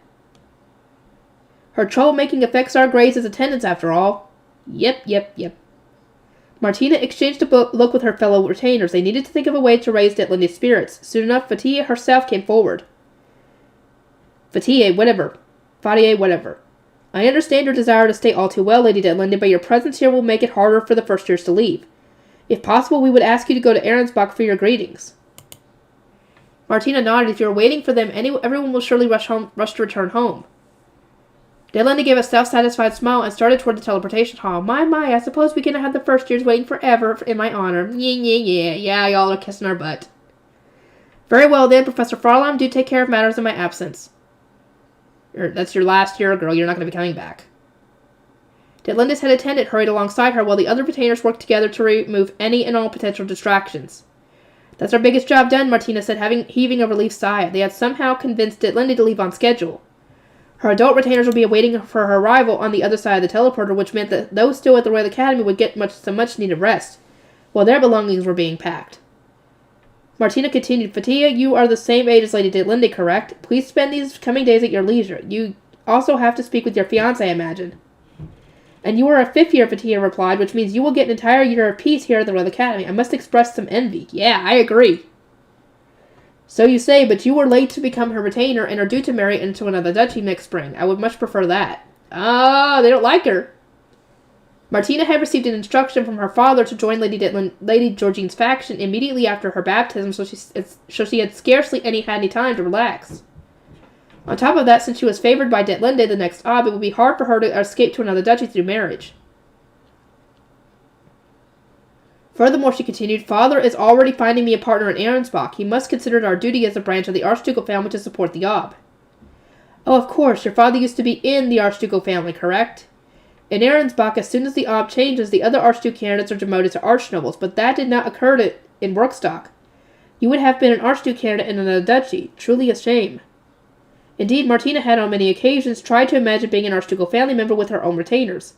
Her troublemaking affects our grades as attendants, after all. Yep. Martina exchanged a look with her fellow retainers. They needed to think of a way to raise Detlinde's spirits. Soon enough, Fatia herself came forward. Fatia, whatever. I understand your desire to stay all too well, Lady Detlinde, but your presence here will make it harder for the first years to leave. If possible, we would ask you to go to Ahrensbach for your greetings. Martina nodded. If you are waiting for them, everyone will surely rush to return home. Detlinde gave a self-satisfied smile and started toward the teleportation hall. My, I suppose we cannot have the first years waiting forever in my honor. Yeah, y'all are kissing our butt. Very well then, Professor Farlam, do take care of matters in my absence. That's your last year, girl. You're not going to be coming back. Detlinde's head attendant hurried alongside her while the other retainers worked together to remove any and all potential distractions. That's our biggest job done, Martina said, heaving a relieved sigh. They had somehow convinced Detlinde to leave on schedule. Her adult retainers would be awaiting for her arrival on the other side of the teleporter, which meant that those still at the Royal Academy would get some much-needed rest, while their belongings were being packed. Martina continued, Fatia, you are the same age as Lady Detlinde, correct? Please spend these coming days at your leisure. You also have to speak with your fiancé, I imagine. And you are a 5th year, Fatia replied, which means you will get an entire year of peace here at the Royal Academy. I must express some envy. Yeah, I agree. So you say, but you were late to become her retainer and are due to marry into another duchy next spring. I would much prefer that. They don't like her. Martina had received an instruction from her father to join Lady Georgine's faction immediately after her baptism, so she had scarcely had any time to relax. On top of that, since she was favored by Detlinde, the next Ob, it would be hard for her to escape to another duchy through marriage. Furthermore, she continued, Father is already finding me a partner in Ahrensbach. He must consider it our duty as a branch of the Archducal family to support the Ob. Oh, of course, your father used to be in the Archducal family, correct? In Ahrensbach, as soon as the Ob changes, the other Archduke candidates are demoted to Archnobles, but that did not occur in Workstock. You would have been an Archduke candidate in another duchy. Truly a shame. Indeed, Martina had on many occasions tried to imagine being an Archducal family member with her own retainers,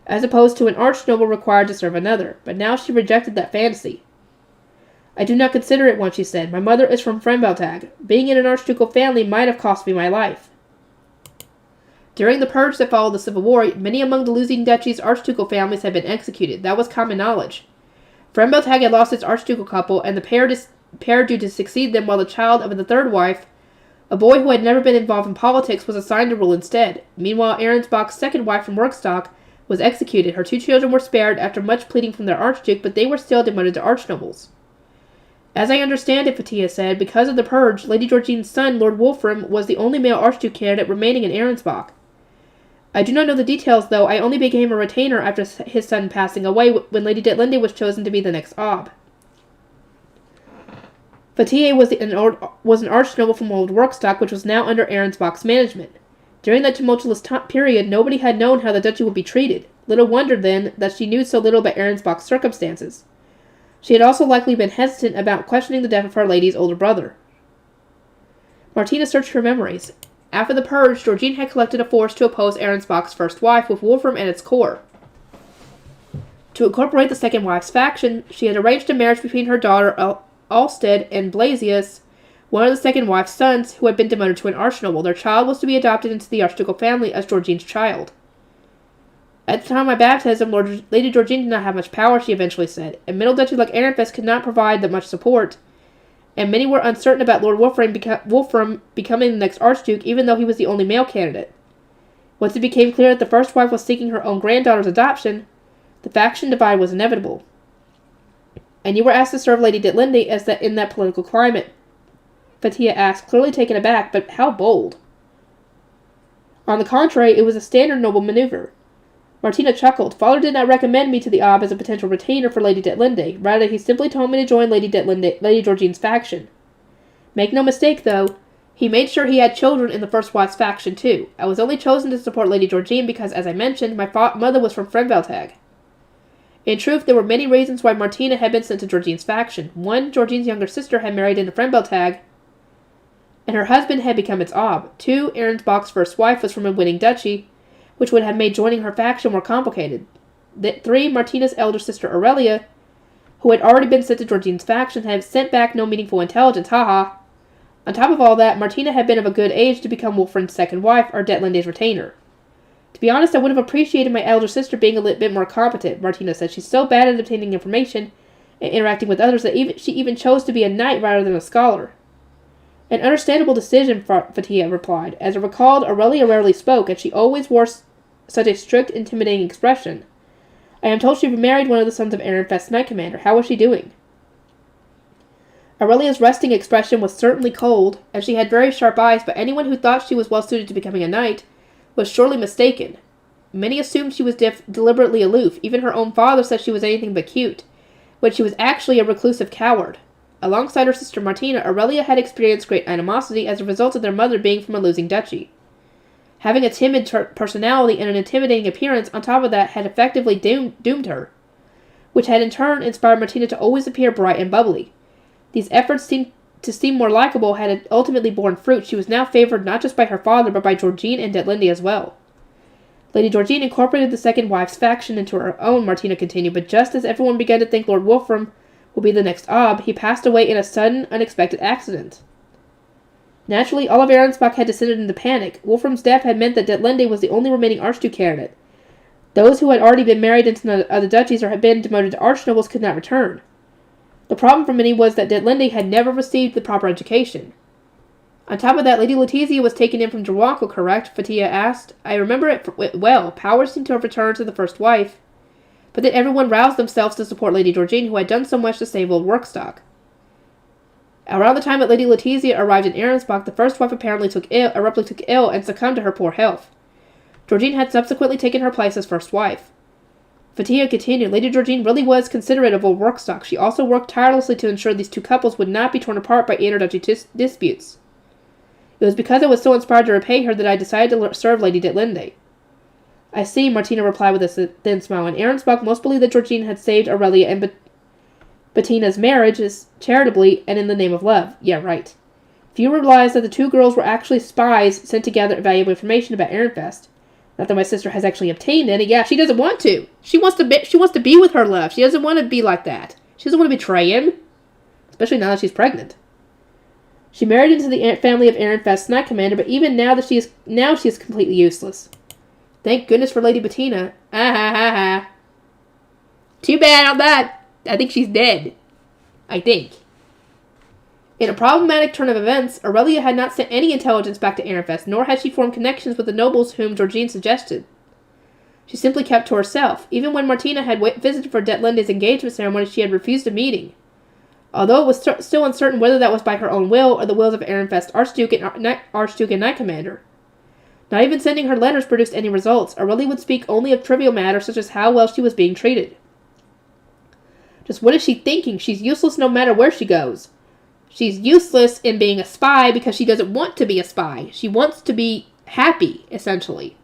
as opposed to an Archnoble required to serve another, but now she rejected that fantasy. I do not consider it one, she said. My mother is from Fullmetal. Being in an Archducal family might have cost me my life. During the purge that followed the Civil War, many among the losing duchies' Archducal families had been executed. That was common knowledge. Fullmetal had lost its Archducal couple, and the pair due to succeed them, while the child of the third wife, a boy who had never been involved in politics, was assigned to rule instead. Meanwhile, Ahrensbach's second wife from Workstock was executed. Her 2 children were spared after much pleading from their Archduke, but they were still demoted to Archnobles. As I understand it, Fatia said, because of the purge, Lady Georgine's son, Lord Wolfram, was the only male Archduke candidate remaining in Ahrensbach. I do not know the details, though. I only became a retainer after his son passing away when Lady Detlinde was chosen to be the next Ob. Fatia was an archnoble from Old Workstock, which was now under Ahrensbach's management. During that tumultuous period, nobody had known how the duchy would be treated. Little wonder, then, that she knew so little about Ahrensbach's circumstances. She had also likely been hesitant about questioning the death of her lady's older brother. Martina searched her memories. After the purge, Georgine had collected a force to oppose Ahrensbach's first wife, with Wolfram at its core. To incorporate the second wife's faction, she had arranged a marriage between her daughter, Alsted, and Blasius, one of the second wife's sons, who had been demoted to an archnoble. Their child was to be adopted into the Archducal family as Georgine's child. At the time of my baptism, Lady Georgine did not have much power, she eventually said. A middle duchy like Ehrenfest could not provide that much support, and many were uncertain about Lord Wolfram becoming the next Archduke, even though he was the only male candidate. Once it became clear that the first wife was seeking her own granddaughter's adoption, the faction divide was inevitable. And you were asked to serve Lady Detlinde in that political climate, Fatia asked, clearly taken aback, but how bold. On the contrary, it was a standard noble maneuver. Martina chuckled. Father did not recommend me to the Ob as a potential retainer for Lady Detlinde. Rather, he simply told me to join Lady Georgine's faction. Make no mistake, though, he made sure he had children in the first wife's faction, too. I was only chosen to support Lady Georgine because, as I mentioned, my mother was from Fullmetal. In truth, there were many reasons why Martina had been sent to Georgine's faction. One, Georgine's younger sister had married into Fullmetal, and her husband had become its Ob. 2, Ahrensbach's first wife was from a winning duchy, which would have made joining her faction more complicated. 3, Martina's elder sister Aurelia, who had already been sent to Georgine's faction, had sent back no meaningful intelligence, haha. On top of all that, Martina had been of a good age to become Wolfram's second wife, or Detlinde's retainer. To be honest, I would have appreciated my elder sister being a little bit more competent, Martina said. She's so bad at obtaining information and interacting with others that she even chose to be a knight rather than a scholar. An understandable decision, Fatia replied. As I recalled, Aurelia rarely spoke, and she always wore such a strict, intimidating expression. I am told she married one of the sons of Ehrenfest's Knight Commander. How was she doing? Aurelia's resting expression was certainly cold, and she had very sharp eyes, but anyone who thought she was well suited to becoming a knight was surely mistaken. Many assumed she was deliberately aloof. Even her own father said she was anything but cute, when she was actually a reclusive coward. Alongside her sister Martina, Aurelia had experienced great animosity as a result of their mother being from a losing duchy. Having a timid personality and an intimidating appearance on top of that had effectively doomed her, which had in turn inspired Martina to always appear bright and bubbly. These efforts seem more likable had ultimately borne fruit. She was now favored not just by her father, but by Georgine and Detlinde as well. Lady Georgine incorporated the second wife's faction into her own, Martina continued, but just as everyone began to think Lord Wolfram would be the next Ob, he passed away in a sudden, unexpected accident. Naturally, all of Arensbach had descended into panic. Wolfram's death had meant that Detlinde was the only remaining Archduke candidate. Those who had already been married into other duchies or had been demoted to archnobles could not return. The problem for many was that Detlinde had never received the proper education. On top of that, Lady Letizia was taken in from Drawanko, correct? Fatia asked. I remember it well. Power seemed to have returned to the first wife. But then everyone roused themselves to support Lady Georgine, who had done so much to save old Workstock. Around the time that Lady Letizia arrived in Arensbach, the first wife apparently abruptly took ill and succumbed to her poor health. Georgine had subsequently taken her place as first wife. Fatia continued, Lady Georgine really was considerate of old Workstock. She also worked tirelessly to ensure these two couples would not be torn apart by interduchy disputes. It was because I was so inspired to repay her that I decided to serve Lady Detlinde. I see, Martina replied with a thin smile. In Arensbach, most believed that Georgine had saved Aurelia and Bettina's marriages charitably and in the name of love. Yeah, right. Few realized that the two girls were actually spies sent to gather valuable information about Ehrenfest. Not that my sister has actually obtained any. Yeah, she doesn't want to. She wants to be with her love. She doesn't want to be like that. She doesn't want to betray him. Especially now that she's pregnant. She married into the family of Ehrenfest's Knight Commander, but even now that she is completely useless. Thank goodness for Lady Bettina. Ah ha ha ha. Too bad on that. I think she's dead. I think. In a problematic turn of events, Aurelia had not sent any intelligence back to Ehrenfest, nor had she formed connections with the nobles whom Georgine suggested. She simply kept to herself. Even when Martina had visited for Detlinde's engagement ceremony, she had refused a meeting. Although it was still uncertain whether that was by her own will or the wills of Ehrenfest's Archduke and Knight Commander. Not even sending her letters produced any results. Aurelia would speak only of trivial matters such as how well she was being treated. Just what is she thinking? She's useless no matter where she goes. She's useless in being a spy because she doesn't want to be a spy. She wants to be happy, essentially.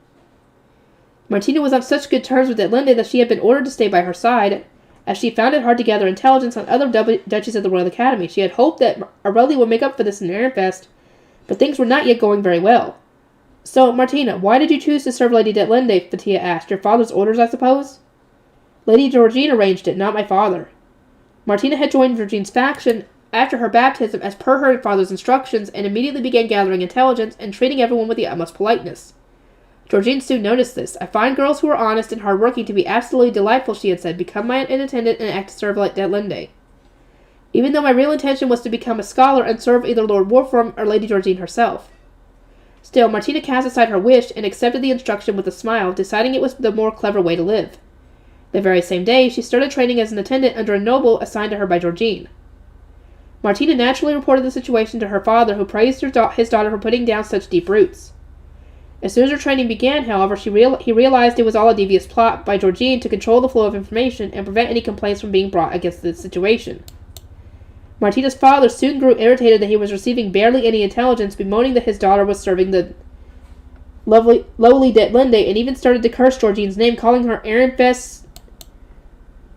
Martina was on such good terms with Detlinde that she had been ordered to stay by her side, as she found it hard to gather intelligence on other duchies of the Royal Academy. She had hoped that Aurelia would make up for this in Ehrenfest, but things were not yet going very well. So, Martina, why did you choose to serve Lady Detlinde? Fatia asked. Your father's orders, I suppose? Lady Georgine arranged it, not my father. Martina had joined Georgine's faction after her baptism as per her father's instructions and immediately began gathering intelligence and treating everyone with the utmost politeness. Georgine soon noticed this. I find girls who are honest and hardworking to be absolutely delightful, she had said. Become my attendant and act to serve like Detlinde. Even though my real intention was to become a scholar and serve either Lord Wolfram or Lady Georgine herself. Still, Martina cast aside her wish and accepted the instruction with a smile, deciding it was the more clever way to live. The very same day, she started training as an attendant under a noble assigned to her by Georgine. Martina naturally reported the situation to her father, who praised his daughter for putting down such deep roots. As soon as her training began, however, he realized it was all a devious plot by Georgine to control the flow of information and prevent any complaints from being brought against the situation. Martina's father soon grew irritated that he was receiving barely any intelligence, bemoaning that his daughter was serving the lowly Detlinde, and even started to curse Georgine's name, calling her Ehrenfest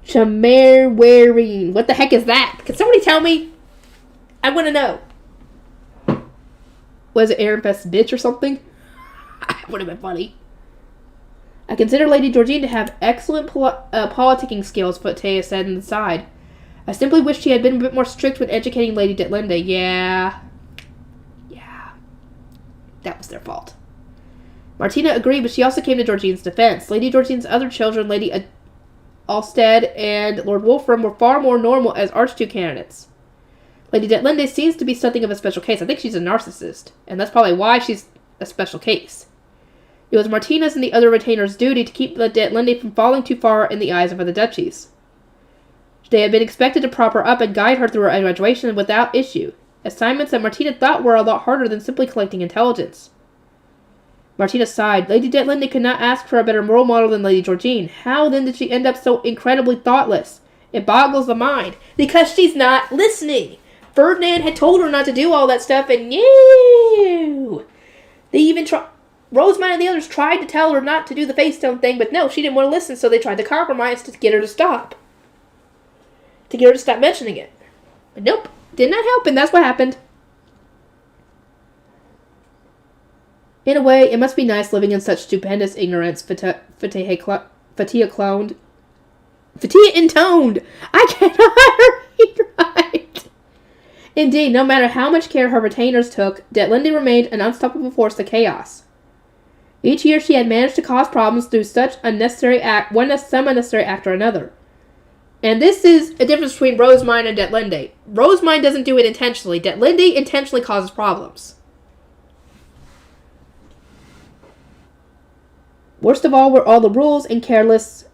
Chamerwerine. What the heck is that? Can somebody tell me? I want to know. Was it Ehrenfest bitch or something? Would have been funny. I consider Lady Georgine to have excellent politicking skills, Fatia said on the side. I simply wish she had been a bit more strict when educating Lady Detlinde. Yeah. That was their fault. Martina agreed, but she also came to Georgine's defense. Lady Georgine's other children, Lady Alsted and Lord Wolfram, were far more normal as Archduke candidates. Lady Detlinde seems to be something of a special case. I think she's a narcissist, and that's probably why she's a special case. It was Martina's and the other retainers' duty to keep the Detlinde from falling too far in the eyes of the duchies. They had been expected to prop her up and guide her through her graduation without issue, assignments that Martina thought were a lot harder than simply collecting intelligence. Martina sighed. Lady Detlinde could not ask for a better role model than Lady Georgine. How then did she end up so incredibly thoughtless? It boggles the mind. Because she's not listening. Ferdinand had told her not to do all that stuff, and no! They even Rosemine and the others tried to tell her not to do the face stone thing, but no, she didn't want to listen, so they tried to compromise to get her to stop. To get her to stop mentioning it. But nope, did not help, and that's what happened. In a way, it must be nice living in such stupendous ignorance, Fatia cloned. Fatia intoned! I cannot read right! Indeed, no matter how much care her retainers took, Detlinde remained an unstoppable force to chaos. Each year she had managed to cause problems through such some unnecessary act or another. And this is a difference between Rosemine and Detlinde. Rosemine doesn't do it intentionally. Detlinde intentionally causes problems. Worst of all were all the rude and careless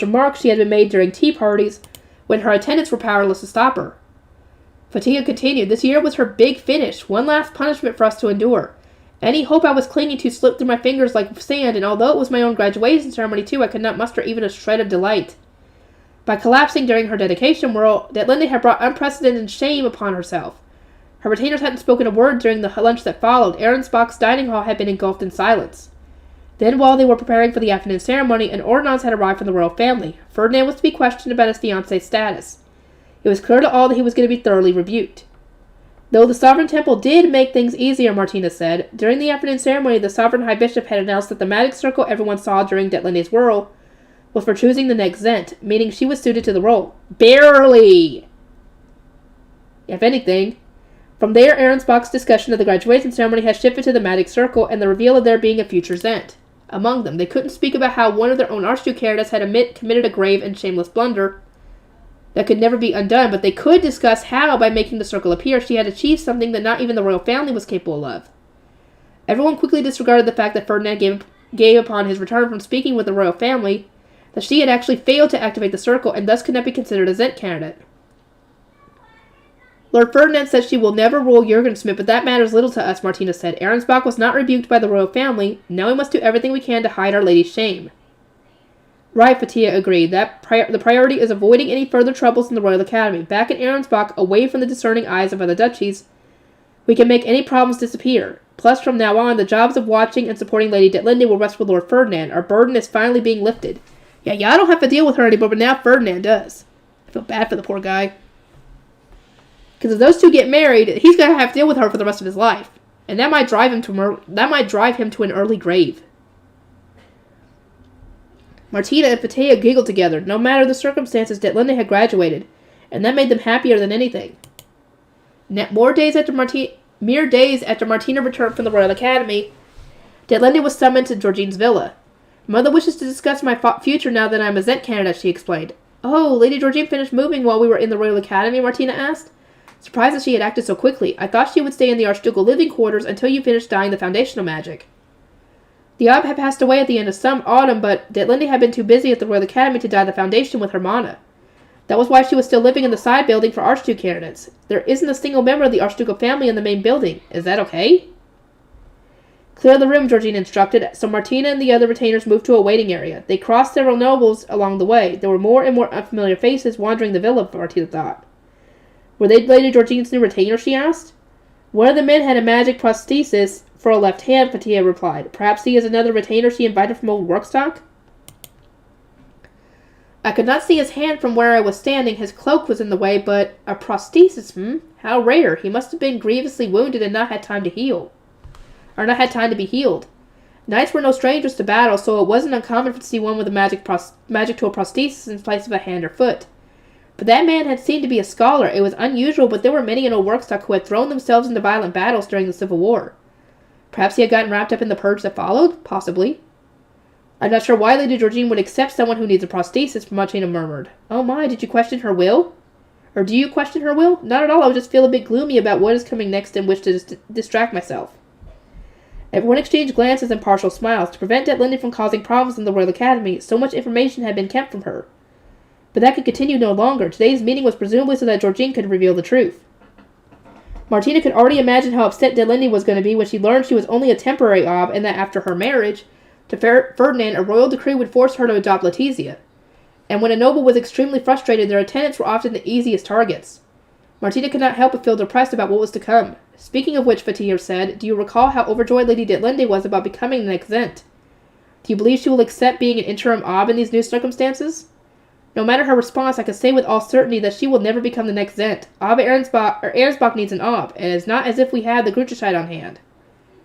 remarks she had been made during tea parties when her attendants were powerless to stop her. Fatia continued, this year was her big finish, one last punishment for us to endure. Any hope I was clinging to slipped through my fingers like sand, and although it was my own graduation ceremony too, I could not muster even a shred of delight. By collapsing during her dedication whirl, Detlinde had brought unprecedented shame upon herself. Her retainers hadn't spoken a word during the lunch that followed. Ahrensbach's dining hall had been engulfed in silence. Then, while they were preparing for the afternoon ceremony, an ordonnance had arrived from the royal family. Ferdinand was to be questioned about his fiancée's status. It was clear to all that he was going to be thoroughly rebuked. Though the Sovereign Temple did make things easier, Martina said, during the afternoon ceremony the Sovereign High Bishop had announced that the magic circle everyone saw during Detlinde's whirl was for choosing the next Zent, meaning she was suited to the role. Barely! If anything. From there, Ahrensbach's discussion of the graduation ceremony has shifted to the magic circle and the reveal of there being a future Zent. Among them, they couldn't speak about how one of their own Archduke Caradus had committed a grave and shameless blunder that could never be undone, but they could discuss how, by making the circle appear, she had achieved something that not even the royal family was capable of. Everyone quickly disregarded the fact that Ferdinand gave upon his return from speaking with the royal family that she had actually failed to activate the circle and thus could not be considered a Zent candidate. Lord Ferdinand said she will never rule Jurgensmith, but that matters little to us, Martina said. Ahrensbach was not rebuked by the royal family. Now we must do everything we can to hide our lady's shame. Right, Fatia agreed. The priority is avoiding any further troubles in the Royal Academy. Back in Ahrensbach, away from the discerning eyes of other duchies, we can make any problems disappear. Plus, from now on, the jobs of watching and supporting Lady Detlinde will rest with Lord Ferdinand. Our burden is finally being lifted. Yeah, I don't have to deal with her anymore, but now Ferdinand does. I feel bad for the poor guy. Because if those two get married, he's going to have to deal with her for the rest of his life. And that might drive him to an early grave. Martina and Fatia giggled together. No matter the circumstances, Detlinde had graduated, and that made them happier than anything. Mere days after Martina returned from the Royal Academy, Detlinde was summoned to Georgine's villa. Mother wishes to discuss my future now that I'm a Zent candidate, she explained. Oh, Lady Georgine finished moving while we were in the Royal Academy, Martina asked. Surprised that she had acted so quickly. I thought she would stay in the Archducal living quarters until you finished dyeing the foundational magic. The Ob had passed away at the end of some autumn, but Detlinde had been too busy at the Royal Academy to dye the foundation with Hermana. That was why she was still living in the side building for Archduke candidates. There isn't a single member of the Archducal family in the main building. Is that okay? Clear the room, Georgine instructed, so Martina and the other retainers moved to a waiting area. They crossed several nobles along the way. There were more and more unfamiliar faces wandering the villa, Martina thought. Were they Lady Georgine's new retainers, she asked. One of the men had a magic prosthesis for a left hand, Fatia replied. Perhaps he is another retainer she invited from old Workstock? I could not see his hand from where I was standing. His cloak was in the way, but a prosthesis, How rare. He must have been grievously wounded and not had time to heal. Or not had time to be healed. Knights were no strangers to battle, so it wasn't uncommon to see one with a magic to a prosthesis in place of a hand or foot. But that man had seemed to be a scholar. It was unusual, but there were many in old Workstock who had thrown themselves into violent battles during the Civil War. Perhaps he had gotten wrapped up in the purge that followed? Possibly. I'm not sure why Lady Georgine would accept someone who needs a prosthesis, Martina murmured. Oh my, did you question her will? Or do you question her will? Not at all, I just feel a bit gloomy about what is coming next and wish to distract myself. Everyone exchanged glances and partial smiles. To prevent Detlinde from causing problems in the Royal Academy, so much information had been kept from her. But that could continue no longer. Today's meeting was presumably so that Georgine could reveal the truth. Martina could already imagine how upset Detlinde was going to be when she learned she was only a temporary ob and that after her marriage to Ferdinand, a royal decree would force her to adopt Letizia. And when a noble was extremely frustrated, their attendants were often the easiest targets. Martina could not help but feel depressed about what was to come. Speaking of which, Fatia said, do you recall how overjoyed Lady Detlinde was about becoming the next Zent? Do you believe she will accept being an interim ob in these new circumstances? No matter her response, I can say with all certainty that she will never become the next Zent. Ob Ernsbach needs an ob, and it's not as if we had the Grucheshite on hand.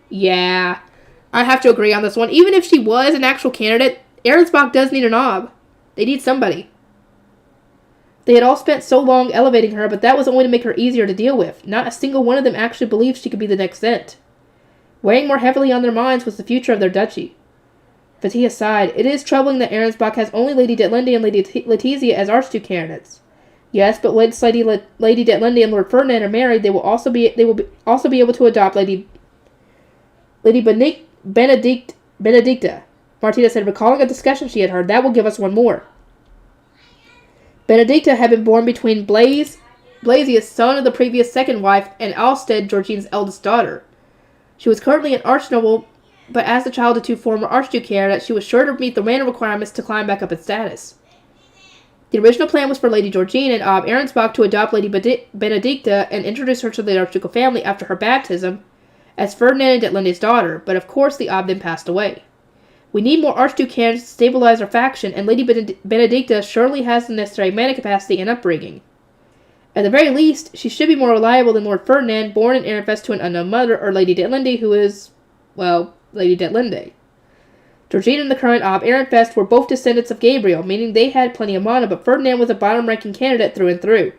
Yeah, I have to agree on this one. Even if she was an actual candidate, Ernsbach does need an ob. They need somebody. They had all spent so long elevating her, but that was only to make her easier to deal with. Not a single one of them actually believed she could be the next Zent. Weighing more heavily on their minds was the future of their duchy. Fatia sighed. It is troubling that Ernsbach has only Lady Detlinde and Lady Letizia as Archduke candidates. Yes, but once Lady Detlinde and Lord Ferdinand are married, they will also be able to adopt Lady Benedicta. Martina said, recalling a discussion she had heard. That will give us one more. Benedicta had been born between Blasius, son of the previous second wife, and Alsted, Georgine's eldest daughter. She was currently an archnoble, but as the child of two former archduke candidates, she was sure to meet the random requirements to climb back up in status. The original plan was for Lady Georgine and Ob Ernsbach to adopt Lady Benedicta and introduce her to the archducal family after her baptism as Ferdinand and Detlinde's daughter, but of course the Ob then passed away. We need more archduke candidates to stabilize our faction, and Lady Benedicta surely has the necessary mana capacity and upbringing. At the very least, she should be more reliable than Lord Ferdinand, born in Ehrenfest to an unknown mother, or Lady Detlinde, who is, well, Lady Detlinde. Georgine and the current Ob Ehrenfest were both descendants of Gabriel, meaning they had plenty of mana, but Ferdinand was a bottom-ranking candidate through and through.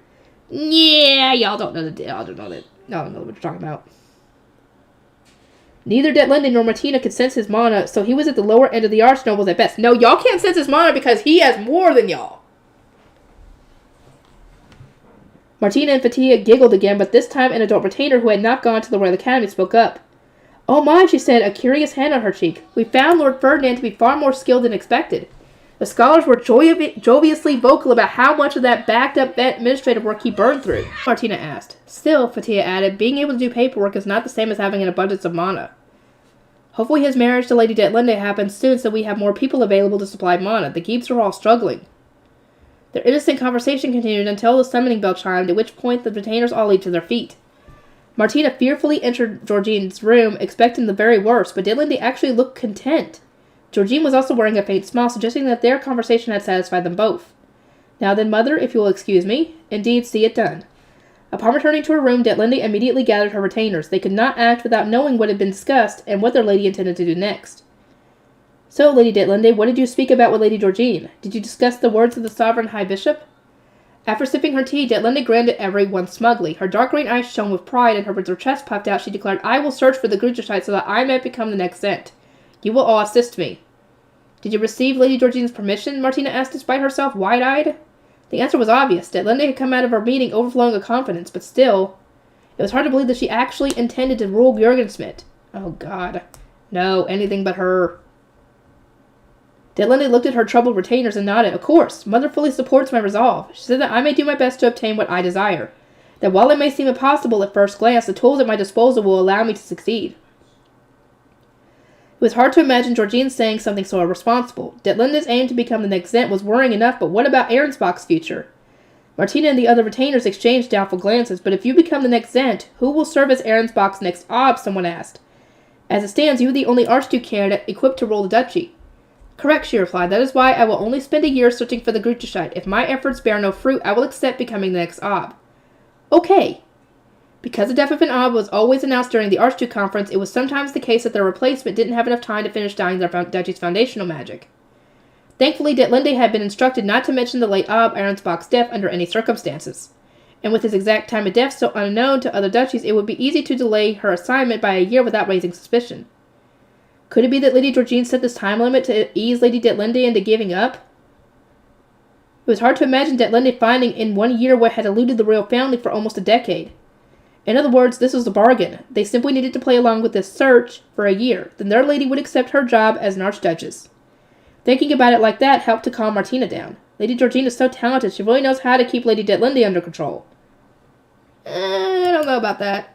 Yeah, y'all don't know what you're talking about. Neither Detlinde nor Martina could sense his mana, so he was at the lower end of the archnobles at best. No, y'all can't sense his mana because he has more than y'all. Martina and Fatia giggled again, but this time an adult retainer who had not gone to the Royal Academy spoke up. Oh my, she said, a curious hand on her cheek. We found Lord Ferdinand to be far more skilled than expected. The scholars were joyously vocal about how much of that backed-up administrative work he burned through, Martina asked. Still, Fatia added, being able to do paperwork is not the same as having an abundance of mana. Hopefully his marriage to Lady Detlinde happens soon so we have more people available to supply mana. The Geebs are all struggling. Their innocent conversation continued until the summoning bell chimed, at which point the retainers all leaped to their feet. Martina fearfully entered Georgine's room, expecting the very worst, but Detlinde actually looked content. Georgine was also wearing a faint smile, suggesting that their conversation had satisfied them both. Now then, mother, if you will excuse me. Indeed, see it done. Upon returning to her room, Detlinde immediately gathered her retainers. They could not act without knowing what had been discussed and what their lady intended to do next. So, Lady Detlinde, what did you speak about with Lady Georgine? Did you discuss the words of the Sovereign High Bishop? After sipping her tea, Detlinde grinned at everyone smugly. Her dark green eyes shone with pride, and with her chest puffed out, she declared, I will search for the Grucheshite so that I may become the next Zent. You will all assist me. Did you receive Lady Georgine's permission? Martina asked despite herself, wide-eyed. The answer was obvious. Detlinde had come out of her meeting overflowing with confidence, but still, it was hard to believe that she actually intended to rule Jurgensmith. Oh, God. No, anything but her. Detlinde looked at her troubled retainers and nodded. Of course, Mother fully supports my resolve. She said that I may do my best to obtain what I desire. That while it may seem impossible at first glance, the tools at my disposal will allow me to succeed. It was hard to imagine Georgine saying something so irresponsible. Detlinde's aim to become the next Zent was worrying enough, but what about Ernsbach's future? Martina and the other retainers exchanged doubtful glances, but if you become the next Zent, who will serve as Ernsbach's next ob? Someone asked. As it stands, you are the only Archduke candidate equipped to rule the duchy. Correct, she replied. That is why I will only spend a year searching for the Grucheshite. If my efforts bear no fruit, I will accept becoming the next ob. Okay. Because the death of an ob was always announced during the Archduke conference, it was sometimes the case that their replacement didn't have enough time to finish dyeing their duchy's foundational magic. Thankfully, Detlinde had been instructed not to mention the late ob Ernsbach's death under any circumstances. And with his exact time of death so unknown to other duchies, it would be easy to delay her assignment by a year without raising suspicion. Could it be that Lady Georgine set this time limit to ease Lady Detlinde into giving up? It was hard to imagine Detlinde finding in 1 year what had eluded the royal family for almost a decade. In other words, this was a bargain. They simply needed to play along with this search for a year. Then their lady would accept her job as an archduchess. Thinking about it like that helped to calm Martina down. Lady Georgina's so talented, she really knows how to keep Lady Detlinde under control. I don't know about that.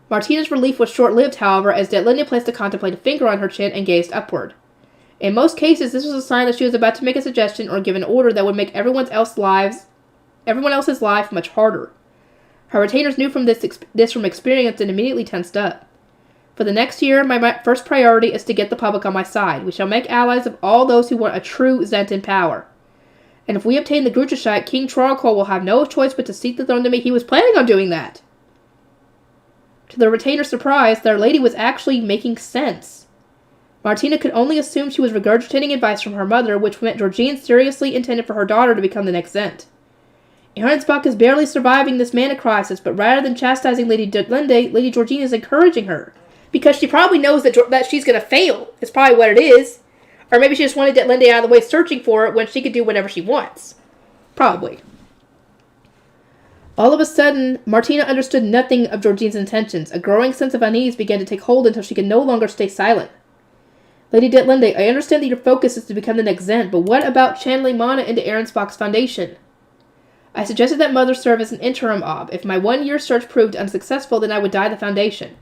Martina's relief was short-lived, however, as Detlinde placed a contemplative finger on her chin and gazed upward. In most cases, this was a sign that she was about to make a suggestion or give an order that would make everyone else's life much harder. Her retainers knew this from experience and immediately tensed up. For the next year, my first priority is to get the public on my side. We shall make allies of all those who want a true Zent in power. And if we obtain the Grucheshite, King Trarkol will have no choice but to seek the throne to me. He was planning on doing that. To the retainer's surprise, their lady was actually making sense. Martina could only assume she was regurgitating advice from her mother, which meant Georgine seriously intended for her daughter to become the next Zent. Arensbach is barely surviving this mana crisis, but rather than chastising Lady Detlinde, Lady Georgine is encouraging her. Because she probably knows that she's going to fail, is probably what it is. Or maybe she just wanted Detlinde out of the way searching for it when she could do whatever she wants. Probably. All of a sudden, Martina understood nothing of Georgine's intentions. A growing sense of unease began to take hold until she could no longer stay silent. Lady Detlinde, I understand that your focus is to become the next Zent, but what about channeling mana into Arensbach's foundation? I suggested that Mother serve as an interim ob. If my 1-year search proved unsuccessful, then I would die the foundation.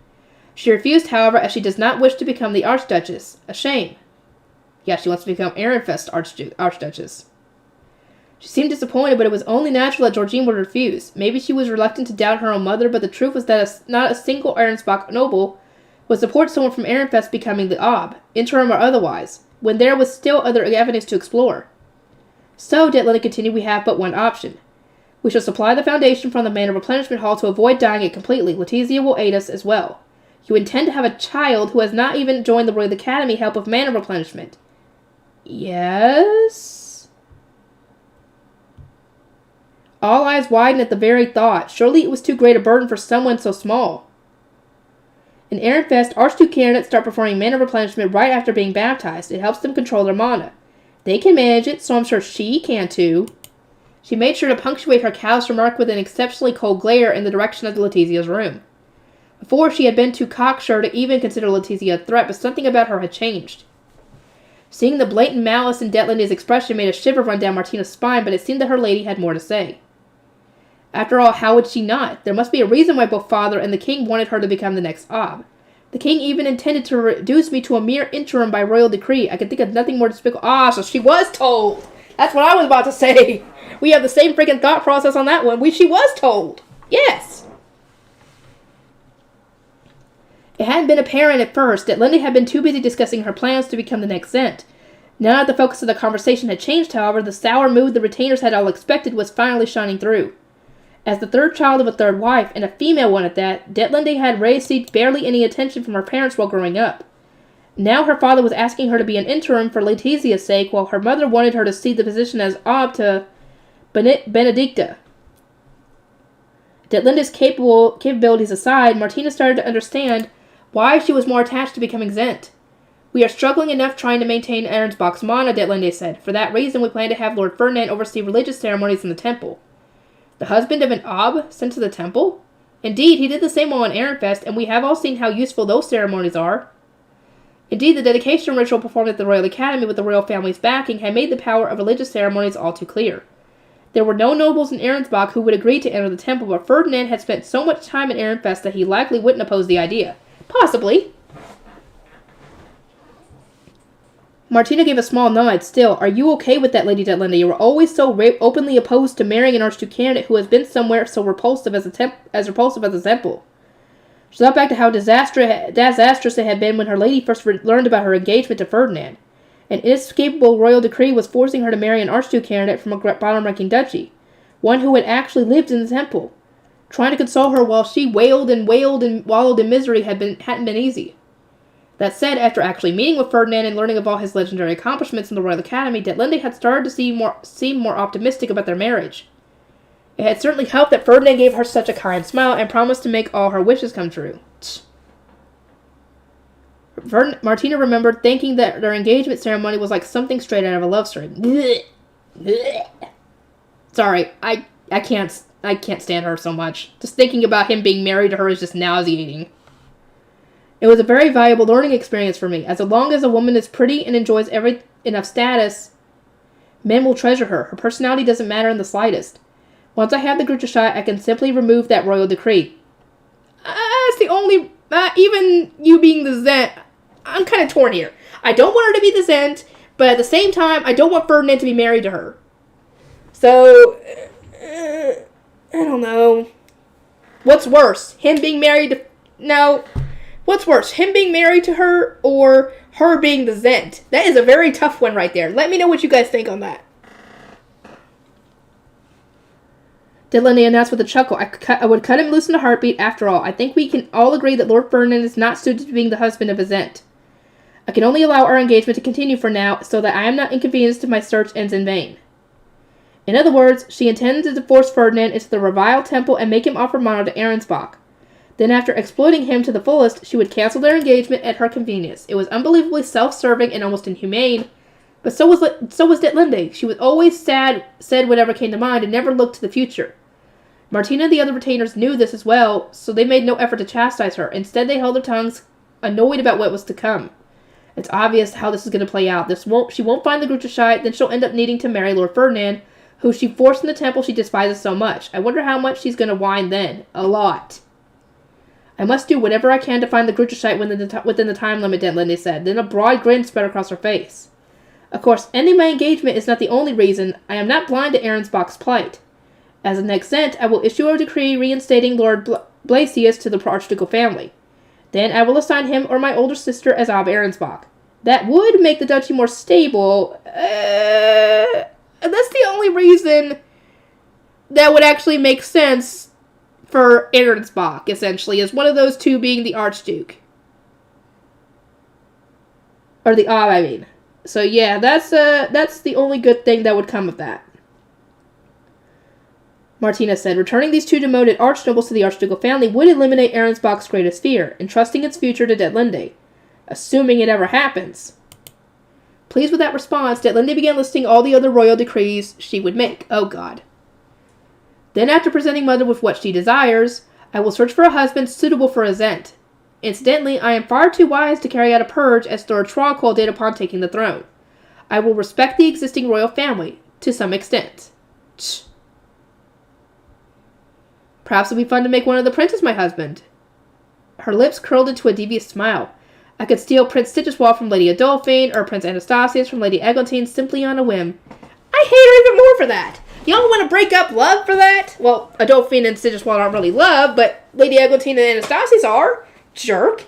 She refused, however, as she does not wish to become the Archduchess. A shame. Yeah, she wants to become Ehrenfest Archduchess. She seemed disappointed, but it was only natural that Georgine would refuse. Maybe she was reluctant to doubt her own mother, but the truth was that not a single Arensbach noble would support someone from Ehrenfest becoming the ob, interim or otherwise, when there was still other avenues to explore. So, Detlinde continued, we have but one option. We shall supply the foundation from the Manor Replenishment Hall to avoid dying it completely. Letizia will aid us as well. You intend to have a child who has not even joined the Royal Academy help with mana replenishment. Yes? All eyes widened at the very thought. Surely it was too great a burden for someone so small. In Ehrenfest, Archduke candidates start performing mana replenishment right after being baptized. It helps them control their mana. They can manage it, so I'm sure she can too. She made sure to punctuate her callous remark with an exceptionally cold glare in the direction of Letizia's room. Before, she had been too cocksure to even consider Letizia a threat, but something about her had changed. Seeing the blatant malice in Detlinde's expression made a shiver run down Martina's spine, but it seemed that her lady had more to say. After all, how would she not? There must be a reason why both father and the king wanted her to become the next ob. The king even intended to reduce me to a mere interim by royal decree. I could think of nothing more despicable. So she was told! That's what I was about to say! We have the same freaking thought process on that one. She was told! Yes! It hadn't been apparent at first. Detlinde had been too busy discussing her plans to become the next Zent. Now that the focus of the conversation had changed, however, the sour mood the retainers had all expected was finally shining through. As the third child of a third wife, and a female one at that, Detlinde had received barely any attention from her parents while growing up. Now her father was asking her to be an interim for Letizia's sake, while her mother wanted her to cede the position as ob to Benedicta. Detlinde's capabilities aside, Martina started to understand why she was more attached to becoming Zent. We are struggling enough trying to maintain Arensbach's mana, Detlinde said. For that reason, we plan to have Lord Ferdinand oversee religious ceremonies in the temple. The husband of an ob sent to the temple? Indeed, he did the same while in Ehrenfest, and we have all seen how useful those ceremonies are. Indeed, the dedication ritual performed at the Royal Academy with the royal family's backing had made the power of religious ceremonies all too clear. There were no nobles in Arensbach who would agree to enter the temple, but Ferdinand had spent so much time in Ehrenfest that he likely wouldn't oppose the idea. Possibly. Martina gave a small nod. Still, are you okay with that, Lady Detlinde? You were always so openly opposed to marrying an Archduke candidate who has been somewhere so repulsive as repulsive as a temple. She thought back to how disastrous it had been when her lady first learned about her engagement to Ferdinand. An inescapable royal decree was forcing her to marry an Archduke candidate from a bottom-ranking duchy, one who had actually lived in the temple. Trying to console her while she wailed and wallowed in misery hadn't been easy. That said, after actually meeting with Ferdinand and learning of all his legendary accomplishments in the Royal Academy, Detlinde had started to seem more optimistic about their marriage. It had certainly helped that Ferdinand gave her such a kind smile and promised to make all her wishes come true. Martina remembered thinking that their engagement ceremony was like something straight out of a love story. Sorry, I can't I can't stand her so much. Just thinking about him being married to her is just nauseating. It was a very valuable learning experience for me. As long as a woman is pretty and enjoys enough status, men will treasure her. Her personality doesn't matter in the slightest. Once I have the Gruchashai, I can simply remove that royal decree. That's the only... even you being the Zent... I'm kind of torn here. I don't want her to be the Zent, but at the same time, I don't want Ferdinand to be married to her. So... I don't know. What's worse? Him being married to... No... What's worse, him being married to her or her being the Zent? That is a very tough one right there. Let me know what you guys think on that. Delaney announced with a chuckle. I would cut him loose in a heartbeat after all. I think we can all agree that Lord Ferdinand is not suited to being the husband of a Zent. I can only allow our engagement to continue for now so that I am not inconvenienced if my search ends in vain. In other words, she intended to divorce Ferdinand into the Revile Temple and make him offer Mono to Arensbach. Then after exploiting him to the fullest, she would cancel their engagement at her convenience. It was unbelievably self-serving and almost inhumane, but so was Detlinde. She was always said whatever came to mind and never looked to the future. Martina and the other retainers knew this as well, so they made no effort to chastise her. Instead, they held their tongues, annoyed about what was to come. It's obvious how this is going to play out. She won't find the Gruchashai, then she'll end up needing to marry Lord Ferdinand, who she forced in the temple she despises so much. I wonder how much she's going to whine then. A lot. I must do whatever I can to find the Gruchashite within the time limit, Detlinde said. Then a broad grin spread across her face. Of course, ending my engagement is not the only reason. I am not blind to Arensbach's plight. As the next Zent, I will issue a decree reinstating Lord Blasius to the Archducal family. Then I will assign him or my older sister as Ab Arensbach. That would make the duchy more stable. That's the only reason that would actually make sense for Arensbach, essentially, as one of those two being the Archduke. Or the Ab, I mean. So yeah, that's the only good thing that would come of that. Martina said, returning these two demoted archnobles to the Archducal family would eliminate Arensbach's greatest fear, entrusting its future to Detlinde. Assuming it ever happens. Pleased with that response, Detlinde began listing all the other royal decrees she would make. Oh god. Then, after presenting Mother with what she desires, I will search for a husband suitable for a Zent. Incidentally, I am far too wise to carry out a purge as Lord Trogkol did upon taking the throne. I will respect the existing royal family, to some extent. Tch. Perhaps it would be fun to make one of the princes my husband. Her lips curled into a devious smile. I could steal Prince Sigiswald from Lady Adolphine, or Prince Anastasius from Lady Eglantine simply on a whim. I hate her even more for that! Y'all want to break up love for that? Well, Adolphine and Sigiswald aren't really love, but Lady Eglantine and Anastasius are. Jerk.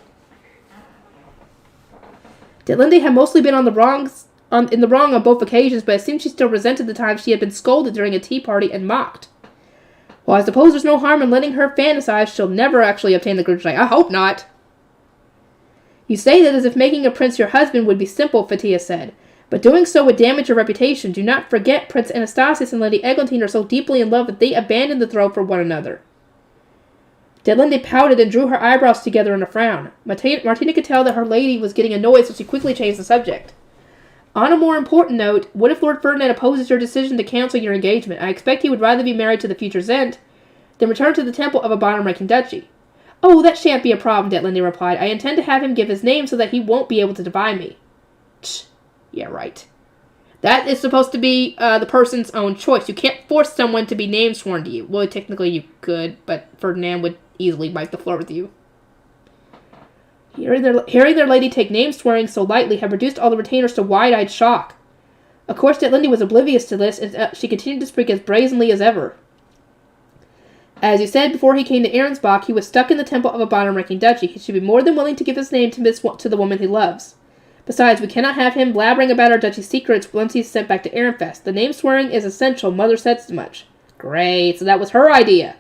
Detlinde had mostly been in the wrong on both occasions, but it seemed she still resented the time she had been scolded during a tea party and mocked. Well, I suppose there's no harm in letting her fantasize she'll never actually obtain the Gruchashite. I hope not. You say that as if making a prince your husband would be simple, Fatia said. But doing so would damage your reputation. Do not forget Prince Anastasius and Lady Eglantine are so deeply in love that they abandoned the throne for one another. Detlinde pouted and drew her eyebrows together in a frown. Martina could tell that her lady was getting annoyed, so she quickly changed the subject. On a more important note, what if Lord Ferdinand opposes your decision to cancel your engagement? I expect he would rather be married to the future Zent than return to the temple of a bottom-ranking duchy. Oh, that shan't be a problem, Detlinde replied. I intend to have him give his name so that he won't be able to defy me. Tch. Yeah, right. That is supposed to be the person's own choice. You can't force someone to be name sworn to you. Well, technically you could, but Ferdinand would easily wipe the floor with you. Hearing their lady take name swearing so lightly had reduced all the retainers to wide-eyed shock. Of course, Detlinde was oblivious to this, and she continued to speak as brazenly as ever. As you said, before he came to Arensbach, he was stuck in the temple of a bottom-ranking duchy. He should be more than willing to give his name to the woman he loves. Besides, we cannot have him blabbering about our duchy secrets once he's sent back to Ehrenfest. The name swearing is essential. Mother said so much. Great, so that was her idea.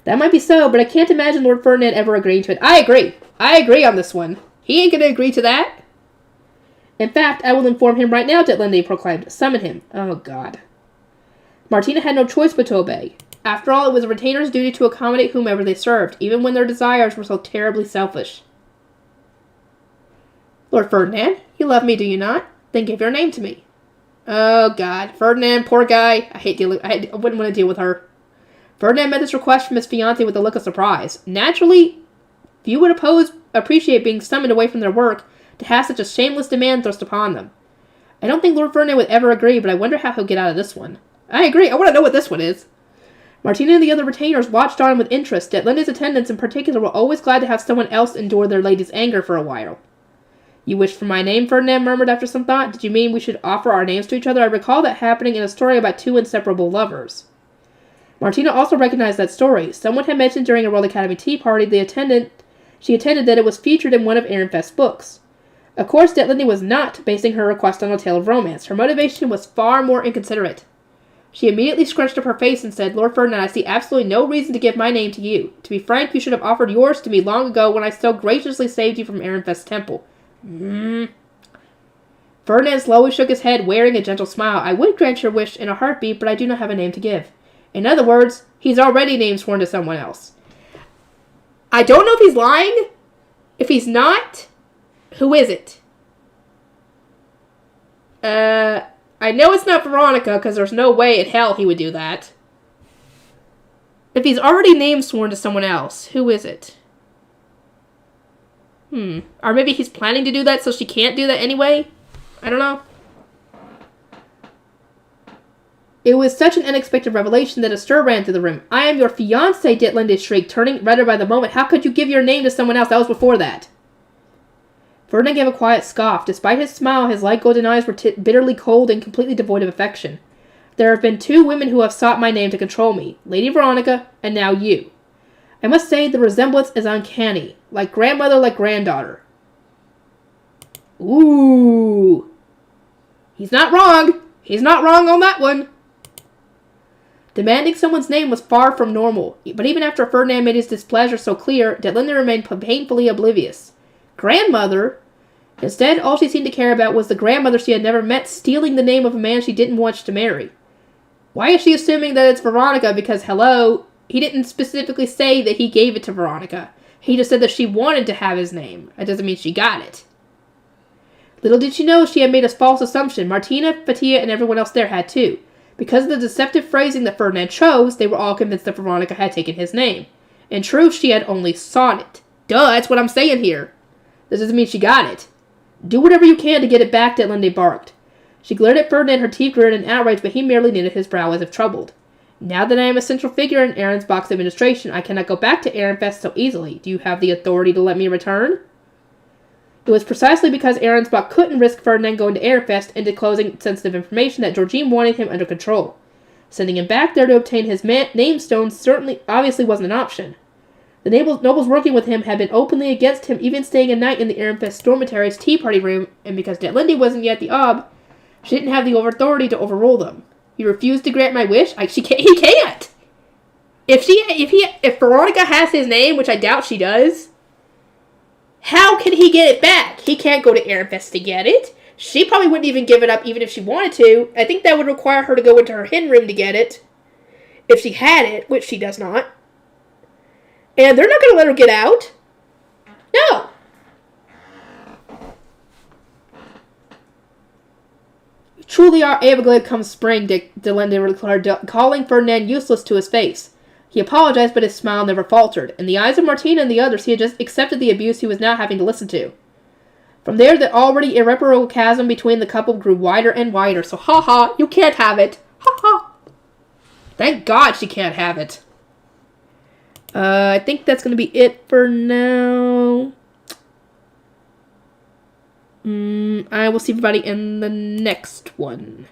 That might be so, but I can't imagine Lord Ferdinand ever agreeing to it. I agree on this one. He ain't gonna agree to that. In fact, I will inform him right now, Detlinde proclaimed. Summon him. Oh, God. Martina had no choice but to obey. After all, it was a retainer's duty to accommodate whomever they served, even when their desires were so terribly selfish. Lord Ferdinand, you love me, do you not? Then give your name to me. Oh, God. Ferdinand, poor guy. I wouldn't want to deal with her. Ferdinand met this request from his fiancée with a look of surprise. Naturally, few would appreciate being summoned away from their work to have such a shameless demand thrust upon them. I don't think Lord Ferdinand would ever agree, but I wonder how he'll get out of this one. I agree. I want to know what this one is. Martina and the other retainers watched on with interest. Detlinda's attendants in particular were always glad to have someone else endure their lady's anger for a while. You wished for my name, Ferdinand murmured after some thought. Did you mean we should offer our names to each other? I recall that happening in a story about two inseparable lovers. Martina also recognized that story. Someone had mentioned during a Royal Academy tea party she attended that it was featured in one of Ehrenfest's books. Of course, Detlinde was not basing her request on a tale of romance. Her motivation was far more inconsiderate. She immediately scrunched up her face and said, Lord Ferdinand, I see absolutely no reason to give my name to you. To be frank, you should have offered yours to me long ago when I so graciously saved you from Ehrenfest's temple. Ferdinand slowly shook his head, wearing a gentle smile. I would grant your wish in a heartbeat, but I do not have a name to give. In other words, he's already name sworn to someone else. I don't know if he's lying. If he's not, who is it? I know it's not Veronica, because there's no way in hell he would do that. If he's already name sworn to someone else, who is it? Or maybe he's planning to do that so she can't do that anyway? I don't know. It was such an unexpected revelation that a stir ran through the room. I am your fiancé, Detlinde shrieked, turning redder by the moment. How could you give your name to someone else? That was before that. Ferdinand gave a quiet scoff. Despite his smile, his light golden eyes were bitterly cold and completely devoid of affection. There have been two women who have sought my name to control me, Lady Veronica, and now you. I must say the resemblance is uncanny, like grandmother, like granddaughter. Ooh. He's not wrong. He's not wrong on that one. Demanding someone's name was far from normal, but even after Ferdinand made his displeasure so clear, Detlinde remained painfully oblivious. Grandmother? Instead, all she seemed to care about was the grandmother she had never met stealing the name of a man she didn't want to marry. Why is she assuming that it's Veronica? Because, hello, he didn't specifically say that he gave it to Veronica. He just said that she wanted to have his name. That doesn't mean she got it. Little did she know she had made a false assumption. Martina, Fatia, and everyone else there had too. Because of the deceptive phrasing that Ferdinand chose, they were all convinced that Veronica had taken his name. In truth, she had only sought it. Duh, that's what I'm saying here. This doesn't mean she got it. Do whatever you can to get it back, Detlinde barked. She glared at Ferdinand, her teeth gritted in outrage, but he merely knitted his brow as if troubled. Now that I am a central figure in Ahrensbach's administration, I cannot go back to Ehrenfest so easily. Do you have the authority to let me return? It was precisely because Ahrensbach couldn't risk Ferdinand going to Ehrenfest and disclosing sensitive information that Georgine wanted him under control. Sending him back there to obtain his name stones obviously wasn't an option. The nobles working with him had been openly against him, even staying a night in the Ehrenfest dormitory's tea party room, and because Detlinde wasn't yet the Ob, she didn't have the authority to overrule them. You refuse to grant my wish? He can't! If Veronica has his name, which I doubt she does, how can he get it back? He can't go to Ehrenfest to get it. She probably wouldn't even give it up even if she wanted to. I think that would require her to go into her hidden room to get it. If she had it, which she does not. And they're not going to let her get out. No. Truly our Everglade comes spring, Detlinde declared, calling Ferdinand useless to his face. He apologized, but his smile never faltered. In the eyes of Martina and the others, he had just accepted the abuse he was now having to listen to. From there, the already irreparable chasm between the couple grew wider and wider. So, ha-ha, you can't have it. Ha-ha. Thank God she can't have it. I think that's going to be it for now. I will see everybody in the next one.